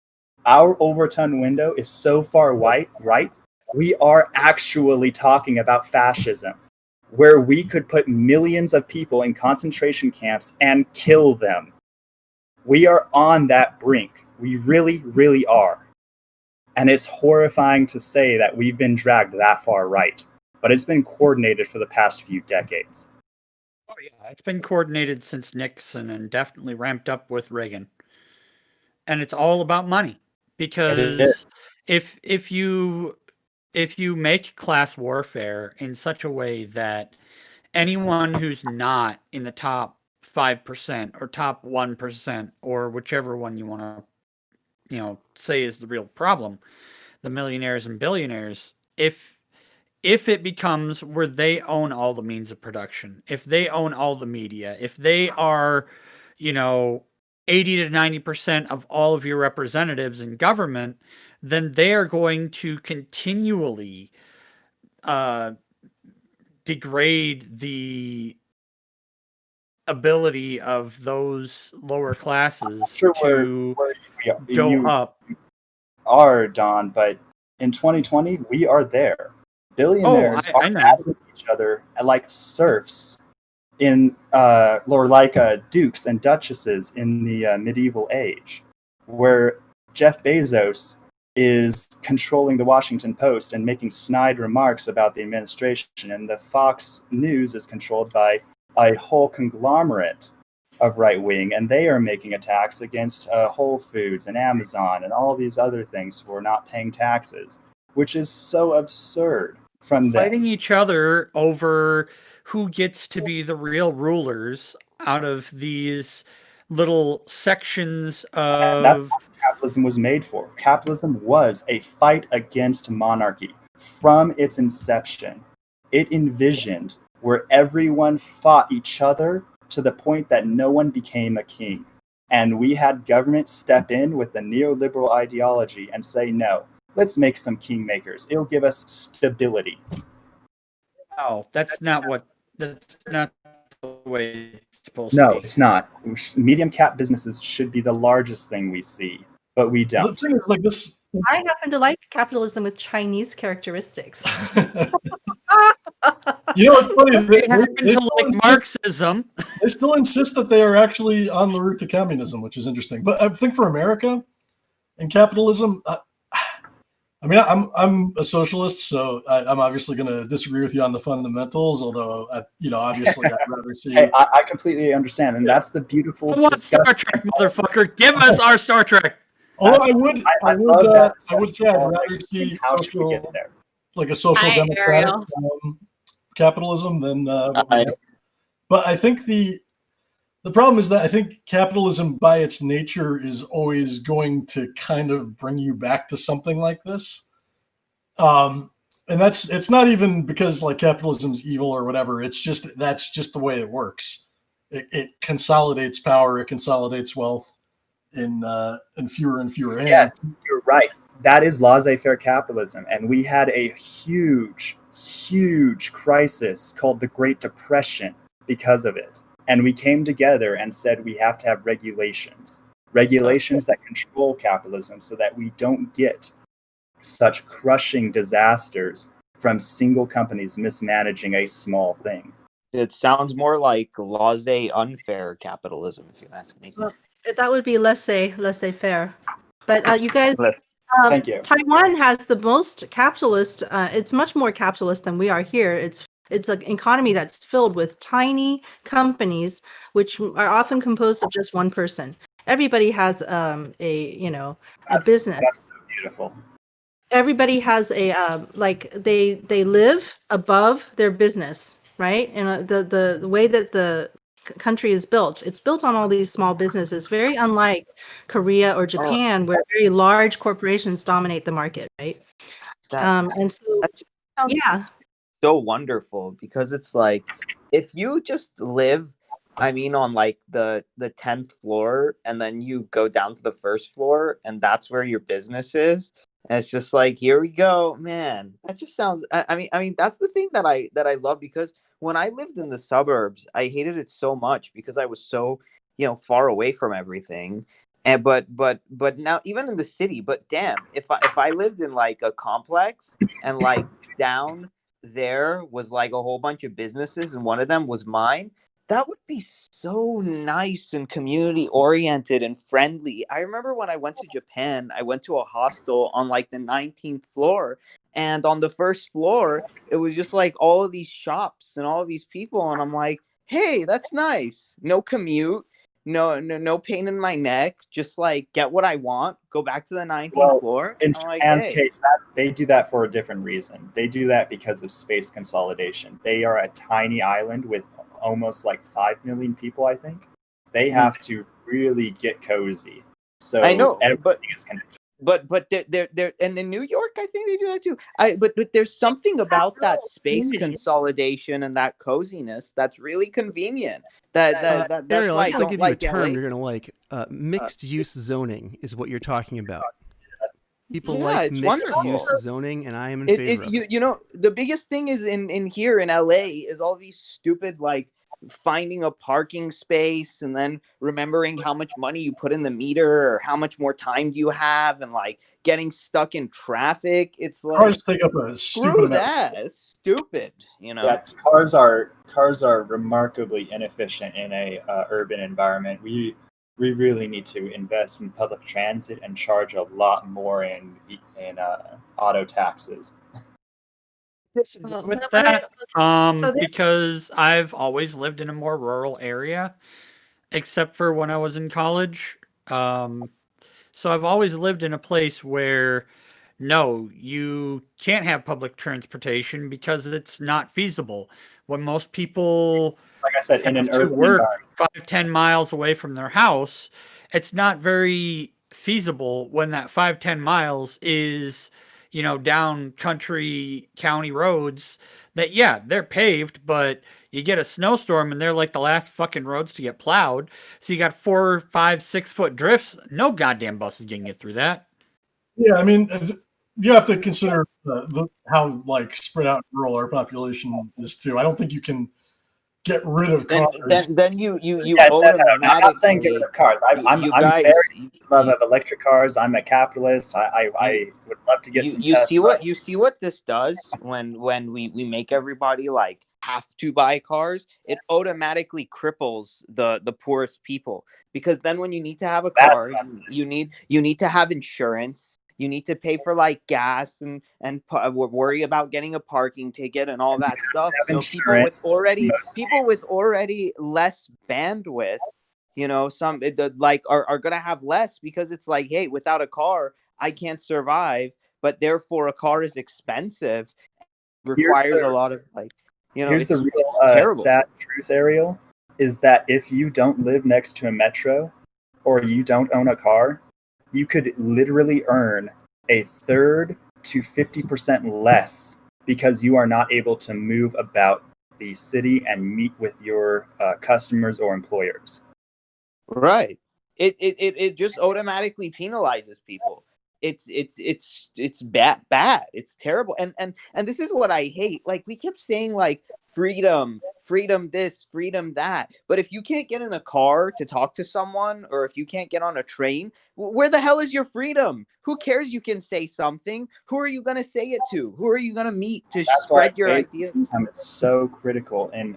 S2: Our Overton window is so far right, we are actually talking about fascism, where we could put millions of people in concentration camps and kill them. We are on that brink. We really, really are. And it's horrifying to say that we've been dragged that far right, but it's been coordinated for the past few decades.
S5: Oh yeah, it's been coordinated since Nixon and definitely ramped up with Reagan. And it's all about money, because if you make class warfare in such a way that anyone who's not in the top 5% or top 1% or whichever one you want to say is the real problem, the millionaires and billionaires, if it becomes where they own all the means of production, if they own all the media, if they are 80 to 90% of all of your representatives in government, then they are going to continually degrade the ability of those lower classes to go up.
S2: Are, Don, but in 2020, we are there. Billionaires are battling each other like serfs or like dukes and duchesses in the medieval age, where Jeff Bezos is controlling the Washington Post and making snide remarks about the administration, and the Fox News is controlled by a whole conglomerate of right wing, and they are making attacks against Whole Foods and Amazon and all these other things for not paying taxes, which is so absurd from them.
S5: Fighting each other over who gets to be the real rulers out of these little sections of...
S2: And that's what capitalism was made for. Capitalism was a fight against monarchy. From its inception, it envisioned where everyone fought each other to the point that no one became a king. And we had government step in with the neoliberal ideology and say, no, let's make some kingmakers. It'll give us stability.
S5: Oh, that's not the way it's supposed to be.
S2: No, it's not. Medium cap businesses should be the largest thing we see, but we don't.
S3: The thing is, like this.
S6: I happen to like capitalism with Chinese characteristics.
S3: It's funny.
S5: They happen to like Marxism.
S3: They still insist that they are actually on the route to communism, which is interesting. But I think for America and capitalism, I'm a socialist, so I'm obviously going to disagree with you on the fundamentals. Although, obviously, I'd rather see.
S2: Hey, I completely understand, and that's the beautiful.
S5: I want Star Trek, motherfucker! Give us our Star Trek.
S3: Although I would say I'd rather see like a social democratic capitalism than. But I think the problem is that I think capitalism by its nature is always going to kind of bring you back to something like this. And it's not even because like capitalism's evil or whatever. It's just that's just the way it works. It consolidates power. It consolidates wealth in fewer and fewer hands.
S2: Yes, you're right. That is laissez-faire capitalism, and we had a huge crisis called the Great Depression because of it. And we came together and said we have to have regulations that control capitalism so that we don't get such crushing disasters from single companies mismanaging a small thing.
S8: It sounds more like laissez-unfair capitalism, if you ask me.
S6: Well, that would be laissez-faire. But you guys,
S2: Thank you.
S6: Taiwan has the most capitalist. It's much more capitalist than we are here. It's an economy that's filled with tiny companies, which are often composed of just one person. Everybody has a business.
S2: That's so beautiful.
S6: Everybody has a like they live above their business, right? And the way that the country is built, it's built on all these small businesses, very unlike Korea or Japan, where very large corporations dominate the market, right? And so, yeah.
S8: So wonderful, because it's like, if you just live, I mean, on like the 10th floor, and then you go down to the first floor, and that's where your business is. And it's just like, here we go, man. That just sounds. I mean, that's the thing that I love, because when I lived in the suburbs, I hated it so much because I was so, far away from everything. And but now even in the city, but damn, if I lived in like a complex, and like down there was like a whole bunch of businesses, and one of them was mine, that would be so nice and community oriented and friendly. I remember when I went to Japan, I went to a hostel on like the 19th floor, and on the first floor it was just like all of these shops and all of these people, and I'm like, hey, that's nice. No commute, no pain in my neck, just like get what I want, go back to the 19th floor.
S2: In Japan's case, they do that for a different reason. They do that because of space consolidation. They are a tiny island with almost like 5 million people, I think. They have to really get cozy. So
S8: I know,
S2: everything is connected.
S8: But they're and in New York, I think they do that too. But there's something about that space consolidation and that coziness that's really convenient. That's
S1: Ariel,
S8: why
S1: I
S8: I
S1: want to
S8: don't
S1: give
S8: like
S1: you a term
S8: LA.
S1: you're going to like. Mixed use zoning is what you're talking about. People
S8: Yeah,
S1: like
S8: it's
S1: mixed
S8: wonderful.
S1: use zoning, and I am in favor of it.
S8: You know, the biggest thing is in here in LA is all these stupid, like, finding a parking space and then remembering how much money you put in the meter or how much more time do you have, and like getting stuck in traffic. It's like,
S3: Cars take up a
S8: screw
S3: stupid
S8: that. It's stupid,
S2: Yeah, cars are remarkably inefficient in a urban environment. We really need to invest in public transit and charge a lot more in auto taxes.
S5: With that, because I've always lived in a more rural area, except for when I was in college. So I've always lived in a place where, no, you can't have public transportation because it's not feasible. When most people,
S2: like I said, in an
S5: have to
S2: urban
S5: work
S2: environment,
S5: 5-10 miles away from their house, it's not very feasible when that 5-10 miles is, down country county roads that, yeah, they're paved, but you get a snowstorm and they're like the last fucking roads to get plowed. So you got 4, 5, 6 foot drifts. No goddamn bus is getting you through that.
S3: Yeah, I mean, you have to consider how like spread out and rural our population is too. I don't think you can get rid of cars.
S8: Then you
S2: I'm not saying get rid of cars. I'm very in love of electric cars. I'm a capitalist. I would love to get some.
S8: You
S2: Tesla.
S8: see what this does when we make everybody like have to buy cars. It automatically cripples the poorest people, because then when you need to have a car, you need to have insurance. You need to pay for like gas and worry about getting a parking ticket and all that stuff. So people with already less bandwidth, some are gonna have less, because it's like, hey, without a car, I can't survive. But therefore, a car is expensive, requires a lot of
S2: Here's the real
S8: terrible.
S2: sad truth, Ariel, is that if you don't live next to a metro or you don't own a car, you could literally earn a third to 50% less because you are not able to move about the city and meet with your customers or employers.
S8: Right. It just automatically penalizes people. It's bad. It's terrible. And this is what I hate. Like, we kept saying like freedom, freedom this, freedom that. But if you can't get in a car to talk to someone, or if you can't get on a train, where the hell is your freedom? Who cares? You can say something. Who are you going to say it to? Who are you going to meet to spread your idea?
S2: Income is so critical in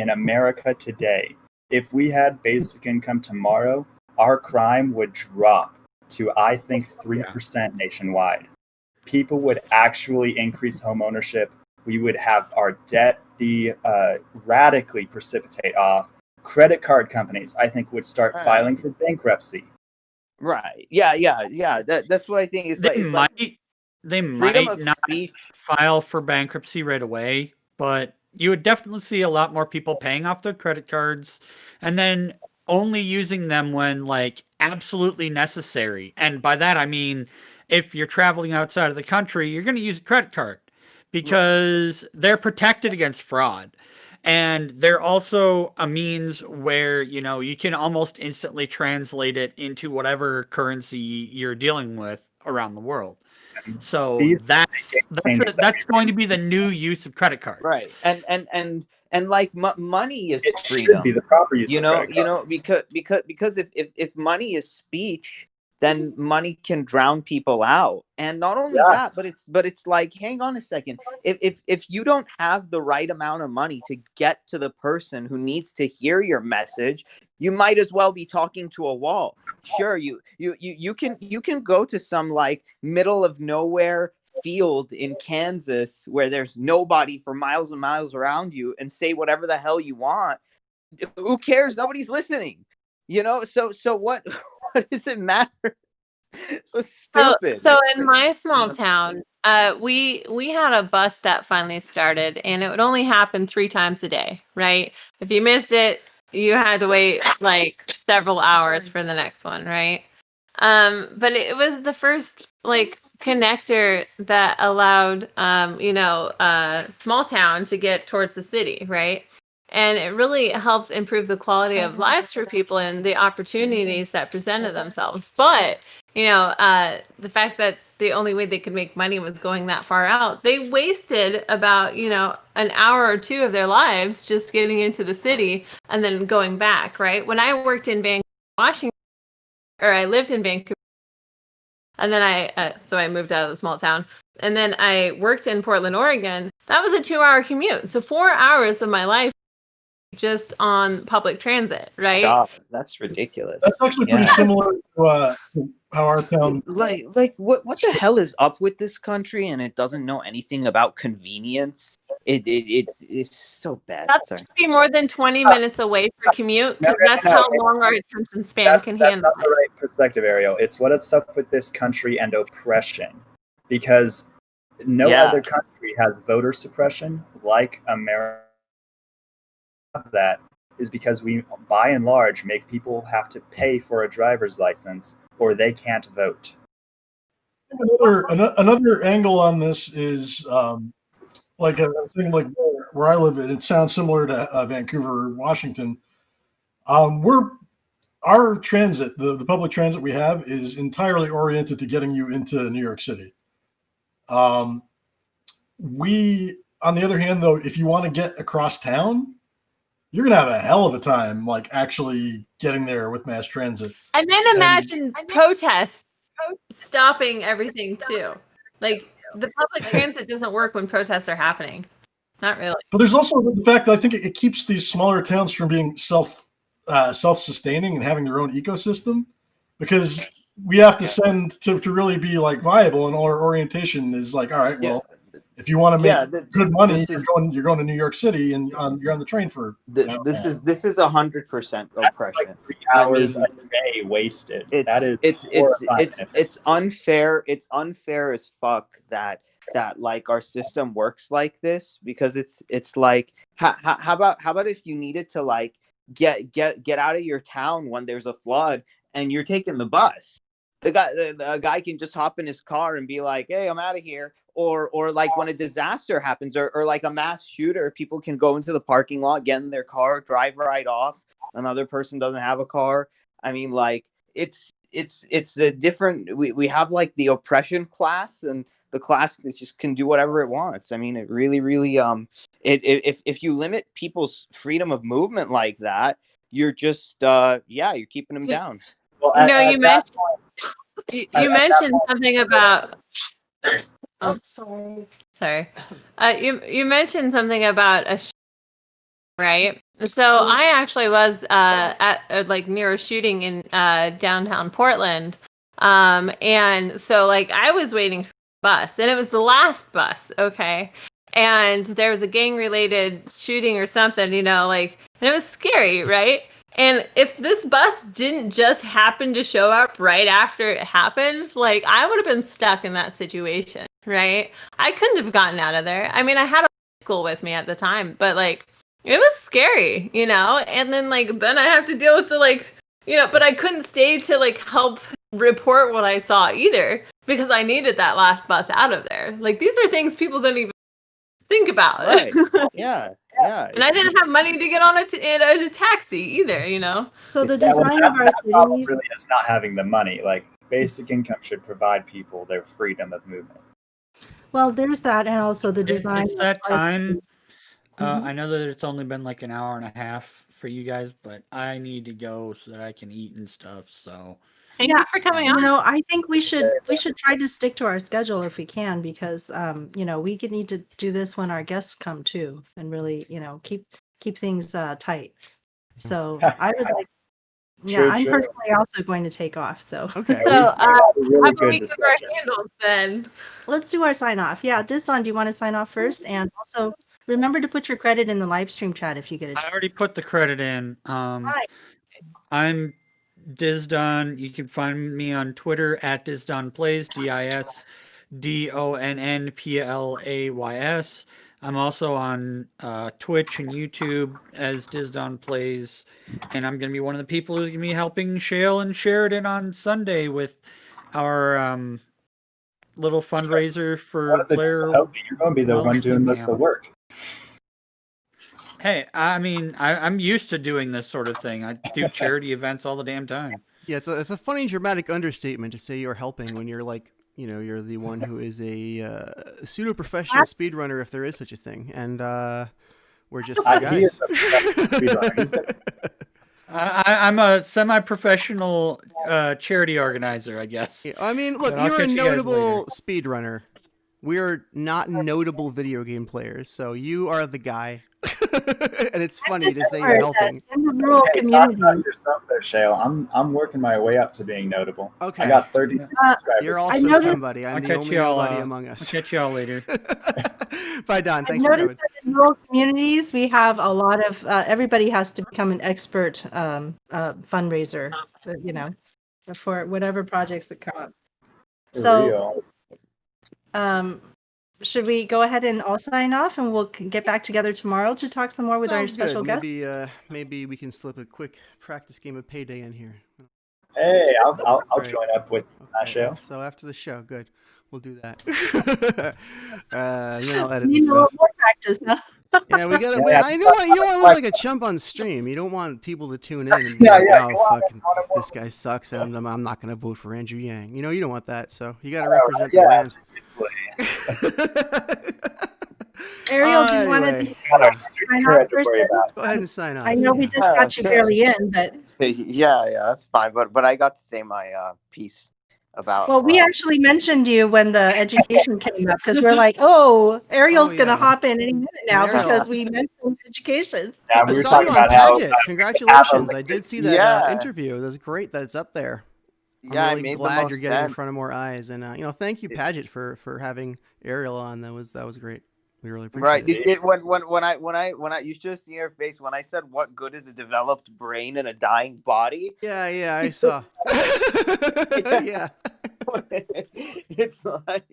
S2: America today. If we had basic income tomorrow, our crime would drop to, I think, 3% nationwide. People would actually increase home ownership. We would have our debt be radically precipitate off. Credit card companies, I think, would start filing for bankruptcy.
S8: Right. Yeah. That's what I think. It's
S5: they might not file for bankruptcy right away, but you would definitely see a lot more people paying off their credit cards and then only using them when like absolutely necessary. And by that, I mean, if you're traveling outside of the country, you're going to use a credit card because they're protected against fraud. And they're also a means where, you know, you can almost instantly translate it into whatever currency you're dealing with around the world. So that's going to be the new use of credit cards.
S8: Right. And like money is
S2: it
S8: freedom.
S2: Should be the proper use of credit cards.
S8: Because if money is speech, then money can drown people out. And not only that, but it's like, hang on a second. If you don't have the right amount of money to get to the person who needs to hear your message, you might as well be talking to a wall. Sure, you can go to some like middle of nowhere field in Kansas where there's nobody for miles and miles around you and say whatever the hell you want. Who cares? Nobody's listening. You know, so what does it matter? So stupid.
S4: So in my small town, we had a bus that finally started, and it would only happen 3 times a day, right? If you missed it, you had to wait like several hours for the next one, right? But it was the first like connector that allowed small town to get towards the city, right? And it really helps improve the quality of lives for people and the opportunities that presented themselves. But, the fact that the only way they could make money was going that far out, they wasted about, an hour or 2 of their lives just getting into the city and then going back, right? When I worked in Vancouver, Washington, or I lived in Vancouver, and then I moved out of the small town, and then I worked in Portland, Oregon. That was a 2-hour commute. So 4 hours of my life just on public transit, right?
S8: God, that's ridiculous.
S3: That's actually pretty similar to how our town.
S8: Like what the hell is up with this country? And it doesn't know anything about convenience. It's so bad.
S4: That should be more than 20 minutes away for commute, because that's how long our attention span can handle.
S2: That's not the right perspective, Ariel. It's what is up with this country and oppression, because no other country has voter suppression like America. That is because we, by and large, make people have to pay for a driver's license or they can't vote.
S3: Another angle on this is like I was thinking, like where I live, it sounds similar to Vancouver, Washington. Our transit, the public transit we have, is entirely oriented to getting you into New York City. We, on the other hand, though, if you want to get across town, you're gonna have a hell of a time, like actually getting there with mass transit.
S4: And then imagine protests stopping everything too. Like, the public transit doesn't work when protests are happening. Not really.
S3: But there's also the fact that I think it keeps these smaller towns from being self-sustaining and having their own ecosystem, because we have to send to really be like viable, and our orientation is like, all right, well, if you want to make good money, you're going to New York City, and you're on the train for.
S8: This is 100% oppression.
S2: That's like 3 hours a day wasted.
S8: It's unfair. It's unfair as fuck that like our system works like this, because it's like how about if you needed to like get out of your town when there's a flood and you're taking the bus. the guy can just hop in his car and be like, hey, I'm out of here. Or like when a disaster happens, or like a mass shooter, people can go into the parking lot, get in their car, drive right off. Another person doesn't have a car. I mean, like it's a different. We have like the oppression class and the class that just can do whatever it wants. I mean, it really if you limit people's freedom of movement like that, you're just you're keeping them down.
S2: Well,
S4: You mentioned something about.
S6: Oh, sorry.
S4: Sorry. You mentioned something about a right? So I actually was at like near a shooting in downtown Portland. And so like I was waiting for the bus, and it was the last bus, okay? And there was a gang-related shooting or something, like, and it was scary, right? And if this bus didn't just happen to show up right after it happened, like, I would have been stuck in that situation, right? I couldn't have gotten out of there. I mean, I had a school with me at the time, but, like, it was scary, And then, like, then I have to deal with the, like, but I couldn't stay to, like, help report what I saw either, because I needed that last bus out of there. Like, these are things people don't even think about.
S8: Right. Yeah.
S4: And I didn't have money to get on a taxi either,
S6: So the design of our
S2: problem
S6: cities.
S2: really is not having the money. Like, basic income should provide people their freedom of movement.
S6: Well, there's that, and also the design.
S5: It's that
S6: of our
S5: time.
S6: Mhm.
S5: I know that it's only been like an hour and a half for you guys, but I need to go so that I can eat and stuff. So
S4: Thank you for coming on.
S6: I think we should try to stick to our schedule if we can, because we need to do this when our guests come too, and really keep things tight. So I would like.
S2: True,
S6: I'm
S2: true.
S6: personally also going to take off. So
S1: Okay.
S4: So
S2: Really
S4: how
S2: good
S4: about we give our
S2: discussion.
S4: handles then?
S6: let's do our sign off. Yeah, Disson, do you want to sign off first? And also remember to put your credit in the live stream chat if you get a
S5: I
S6: chance.
S5: already put the credit in.
S6: Nice.
S5: I'm Dizdon. You can find me on Twitter at DizdonPlays, DISDONNPLAYS. I'm also on Twitch and YouTube as Dizdon Plays, and I'm going to be one of the people who's going to be helping Shale and Sheridan on Sunday with our little fundraiser for Blair.
S2: You're going to be the
S5: Wells
S2: one doing most of the
S5: camp.
S2: work.
S5: Hey, I mean, I'm used to doing this sort of thing. I do charity events all the damn time.
S1: Yeah, it's a funny dramatic understatement to say you're helping when you're like, you're the one who is a pseudo-professional speedrunner, if there is such a thing, and we're just the
S2: He is
S1: guys.
S2: a professional speedrunner. He's good.
S5: I'm a semi-professional charity organizer, I guess.
S1: Yeah, I mean, look,
S5: But I'll
S1: you're a
S5: catch you guys
S1: notable speedrunner. We're not notable video game players, so you are the guy. And it's funny to say you're helping.
S6: In the rural
S2: Hey, talk
S6: community.
S2: about yourself there, Shale. I'm working my way up to being notable.
S1: Okay.
S2: I got 32 subscribers.
S1: You're
S6: I
S1: also
S6: noticed-
S1: somebody. I'm
S5: I'll
S1: the
S5: catch
S1: only
S5: y'all,
S1: nobody among us.
S5: I'll catch y'all later.
S1: Bye, Don.
S6: I've
S1: Thanks for
S6: noticed
S1: coming.
S6: that in rural communities, we have a lot of everybody has to become an expert fundraiser, for whatever projects that come up.
S2: For
S6: So,
S2: real.
S6: should we go ahead and all sign off, and we'll get back together tomorrow to talk some more with our
S1: Sounds
S6: special
S1: good.
S6: guest?
S1: Maybe we can slip a quick practice game of Payday in here.
S2: Hey, I'll
S1: Right.
S2: join up with Shale.
S1: So after the show, good. We'll do that. And then I'll edit
S6: You
S1: the
S6: need a little
S1: stuff.
S6: more practice, huh?
S1: Yeah, we gotta.
S2: Yeah,
S1: You don't want to look like a chump on stream. You don't want people to tune in and be
S2: Yeah,
S1: like,
S2: yeah,
S1: "Oh,
S2: go on,
S1: fucking,
S2: go on,
S1: this guy sucks," and I'm not gonna vote for Andrew Yang. You don't want that. So you gotta
S2: Oh,
S1: represent
S2: yeah,
S1: the brand.
S6: Ariel, do you want
S1: Anyway,
S6: to sign off first?
S1: go ahead and sign off.
S6: I know we
S1: yeah.
S6: just got you
S8: sure.
S6: barely in, but
S8: Yeah, that's fine. But I got to say my piece about.
S6: well, we actually mentioned you when the education came up, because we're like, oh, Ariel's
S1: Oh,
S6: gonna
S1: yeah.
S6: hop in any minute now
S1: Ariel.
S6: because we mentioned education.
S2: Yeah,
S1: I
S2: we were
S1: saw
S2: talking
S1: you on
S2: about how
S1: Paget. Congratulations! I did see that
S8: Yeah.
S1: interview. That's great that it's up there.
S8: Yeah,
S1: I'm
S8: I
S1: really
S8: made the
S1: glad
S8: most
S1: you're getting in
S8: sense.
S1: front of more eyes, and thank you, Paget, for having Ariel on. That was great. We really appreciate
S8: Right.
S1: it.
S8: When I you should have seen her face when I said, "What good is a developed brain in a dying body?"
S1: Yeah, I saw. Yeah.
S8: It's like,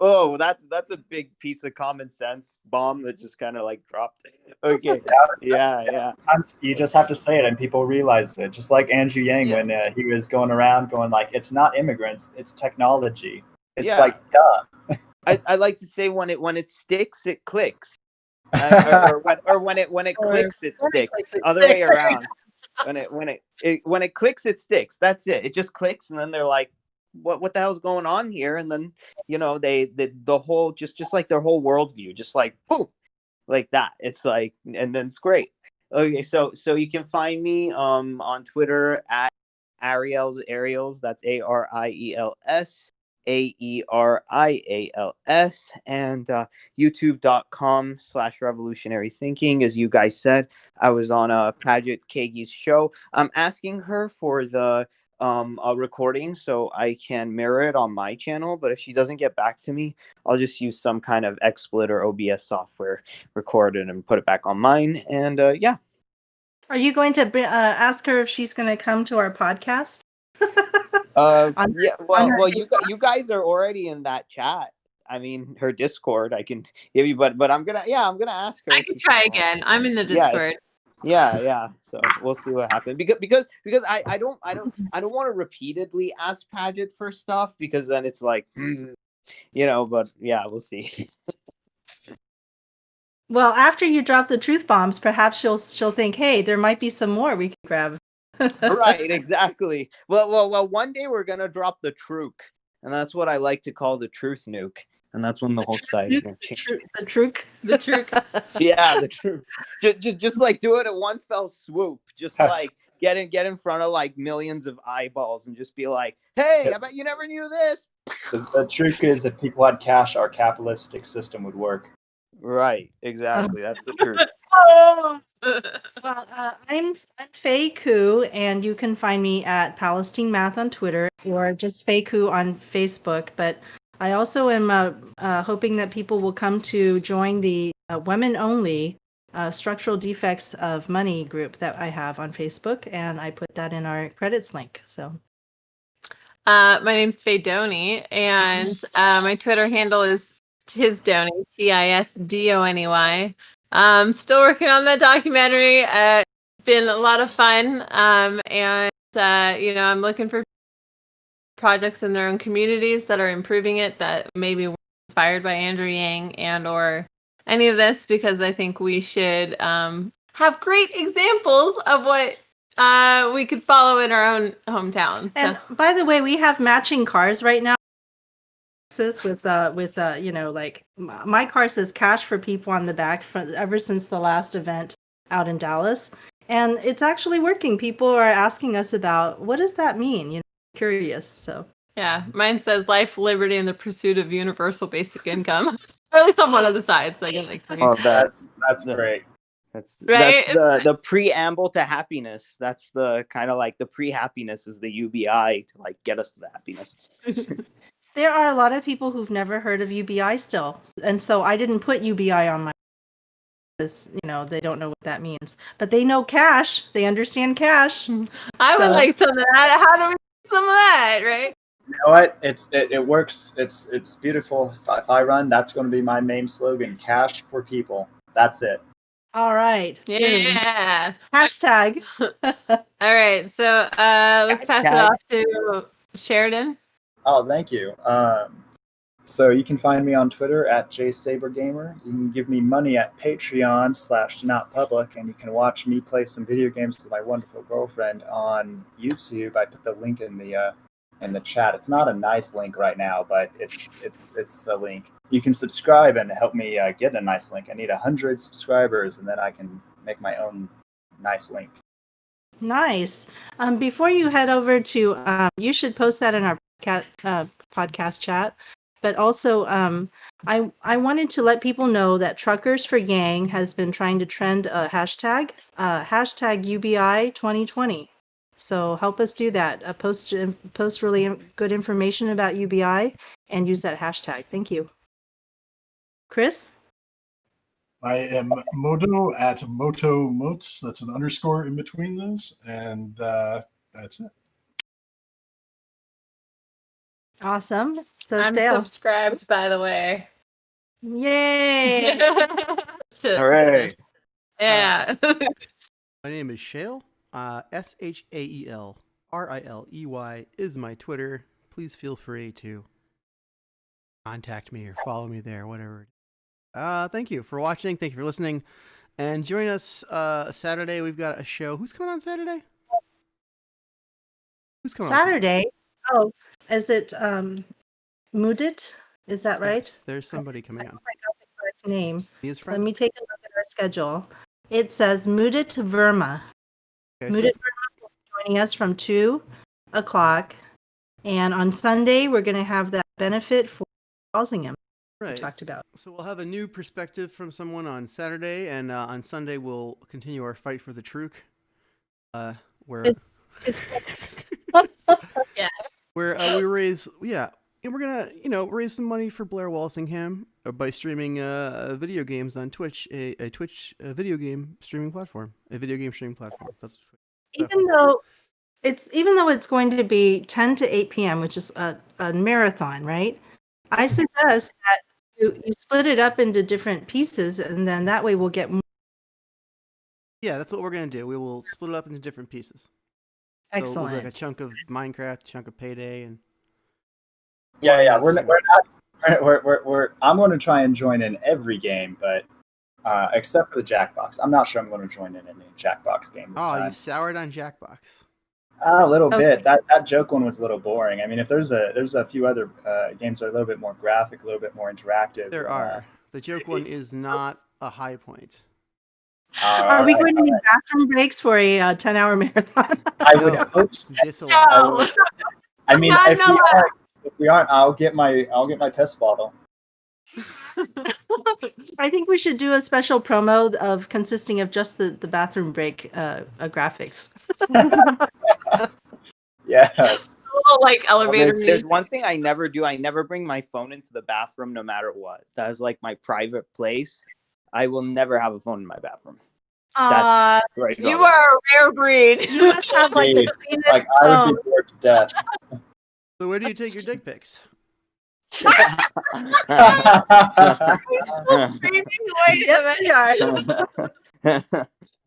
S8: Oh, that's a big piece of common sense bomb that just kind of like dropped. Okay. Yeah.
S2: Sometimes you just have to say it and people realize it. Just like Andrew Yang when he was going around going like, it's not immigrants, it's technology. It's like, duh.
S8: I like to say when it sticks, it clicks. Or when it clicks, it sticks. Other way around. When it clicks, it sticks. That's it. It just clicks, and then they're like, "What the hell's going on here?" And then the whole just like their whole worldview, just like boom, like that. It's like, and then it's great. Okay, so you can find me on Twitter at Ariels. That's ARIELS. AERIALS, and youtube.com/revolutionary thinking. As you guys said, I was on Paget Kagi's show. I'm asking her for the a recording so I can mirror it on my channel, but if she doesn't get back to me, I'll just use some kind of XSplit or OBS software, record it and put it back on mine. And yeah.
S6: Are you going to ask her if she's going to come to our podcast?
S8: Yeah, well, you guys are already in that chat. I mean, her Discord. I can give you, but I'm gonna ask her.
S4: I can try again. I'm in the Discord.
S8: Yeah. So we'll see what happens because I don't want to repeatedly ask Paget for stuff because then it's like, But yeah, we'll see.
S6: Well, after you drop the truth bombs, perhaps she'll think, hey, there might be some more we can grab.
S8: Right, exactly. Well, one day we're gonna drop the truke, and that's what I like to call the truth nuke, and that's when the whole site is gonna change.
S6: The truke.
S8: Yeah, the truke. Just like do it at one fell swoop. Just like get in front of like millions of eyeballs and just be like, hey, I bet you never knew this.
S2: The truth is, if people had cash, our capitalistic system would work.
S8: Right, exactly. That's the truth.
S6: Well, I'm Faye Koo, and you can find me at Palestine Math on Twitter or just Faye Koo on Facebook. But I also am hoping that people will come to join the women-only Structural Defects of Money group that I have on Facebook, and I put that in our credits link. So,
S4: my name's Faye Doney, and my Twitter handle is Tisdoney, TISDONEY. Still working on that documentary. It's been a lot of fun. And I'm looking for projects in their own communities that are improving it, that maybe were inspired by Andrew Yang and or any of this, because I think we should have great examples of what we could follow in our own hometowns.
S6: And by the way, we have matching cars right now. With like my car says cash for people on the back ever since the last event out in Dallas, and it's actually working. People are asking us about what does that mean, curious. So
S4: yeah, mine says life, liberty, and the pursuit of universal basic income, or at least on one of the sides. So I get like 3.
S8: Oh,
S2: That's great.
S8: That's
S4: right?
S8: That's the preamble to happiness. That's the kind of like the pre-happiness is the UBI to like get us to the happiness.
S6: There are a lot of people who've never heard of UBI still, and so I didn't put UBI on my because they don't know what that means, but they know cash. They understand cash.
S4: I would like some of that. How do we get some of that, right?
S2: You know what? It works. It's beautiful. If I run, that's going to be my main slogan: cash for people. That's it.
S6: All right.
S4: Yeah.
S6: Hashtag.
S4: All right. So let's pass it off to Sheridan.
S2: Oh, thank you. So you can find me on Twitter at JSaberGamer. You can give me money at Patreon/NotPublic, and you can watch me play some video games with my wonderful girlfriend on YouTube. I put the link in the chat. It's not a nice link right now, but it's a link. You can subscribe and help me get a nice link. I need 100 subscribers, and then I can make my own nice link.
S6: Nice. Before you head over to, you should post that in our podcast chat. But also, I wanted to let people know that Truckers for Gang has been trying to trend a hashtag UBI 2020. So help us do that. Post really good information about UBI and use that hashtag. Thank you. Chris?
S3: I am Modo at Moto Motes. That's an underscore in between those. And that's it.
S6: Awesome. So
S4: I'm
S6: Shale.
S4: subscribed, by the way.
S6: Yay!
S8: Hooray.
S4: Yeah.
S1: My name is Shale. SHAELRILEY is my Twitter. Please feel free to contact me or follow me there, whatever. Thank you for watching. Thank you for listening. And join us Saturday. We've got a show. Who's coming on Saturday? Who's coming on
S6: Saturday. Oh, is it Mudit? Is that right?
S1: Yes, there's somebody coming on.
S6: I got the correct name.
S1: His
S6: Let
S1: friend.
S6: me take a look at our schedule. It says Mudit Verma.
S1: Okay,
S6: Mudit Verma will be joining us from 2:00. And on Sunday, we're going to have that benefit for Walsingham we
S1: right.
S6: talked about.
S1: So we'll have a new perspective from someone on Saturday, and on Sunday we'll continue our fight for the truth. Where
S6: It's
S4: Yes.
S1: where we raise and we're gonna raise some money for Blair Walsingham by streaming video games on Twitch, a Twitch video game streaming platform, That's
S6: even though it's going to be 10 to 8 p.m., which is a marathon, right? I suggest that you split it up into different pieces, and then that way we'll get more.
S1: Yeah, that's what we're gonna do. We will split it up into different pieces. So we'll
S6: Excellent.
S1: do like a chunk of Minecraft, a chunk of Payday, and
S2: Yeah. We're not. I'm going to try and join in every game, but except for the Jackbox. I'm not sure I'm going to join in any Jackbox game this
S1: you
S2: time.
S1: soured on Jackbox.
S2: A little
S6: Okay.
S2: bit. That joke one was a little boring. I mean, if there's a few other games that are a little bit more graphic, a little bit more interactive.
S1: There are. The joke one is not a high point.
S6: Are we going to need bathroom breaks for a 10-hour marathon?
S2: I would
S1: No.
S2: hope so.
S1: Disallowed.
S4: No.
S2: I mean,
S4: Not
S2: if we aren't, I'll get my piss bottle.
S6: I think we should do a special promo of consisting of just the bathroom break graphics.
S2: Yes.
S4: Like elevator
S8: There's
S4: music.
S8: one thing I never do. I never bring my phone into the bathroom, no matter what. That is like my private place. I will never have a phone in my bathroom. That's right.
S4: You are a rare breed.
S6: You must have like the
S2: Indeed.
S6: cleanest
S2: Like I would be bored to death.
S1: So where do you take your dick pics?
S6: Yes, we are.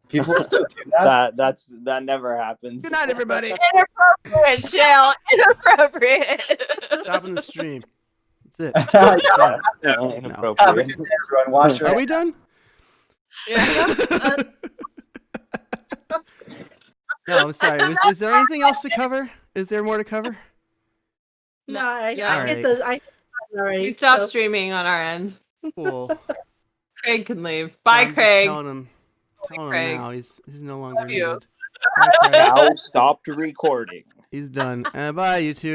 S2: People still do that.
S8: that never happens.
S1: Good night, everybody.
S4: Inappropriate, Shale. Inappropriate.
S1: Stopping the stream. That's it.
S2: Yeah.
S8: Inappropriate.
S2: Have a good day, everyone. Wash your
S1: Are we done?
S4: Yeah.
S1: No, I'm sorry. Is there anything else to cover? Is there more to cover?
S6: No, I
S4: Yeah.
S6: hit
S1: Alright.
S6: the. Already.
S4: We stopped streaming on our end.
S1: Cool.
S4: Craig can leave. Bye,
S1: I'm just
S4: Craig.
S1: telling him
S4: Craig.
S1: now. He's no longer
S4: Love you.
S1: needed. Bye, Craig.
S8: Now stopped recording.
S1: He's done. Bye, YouTube.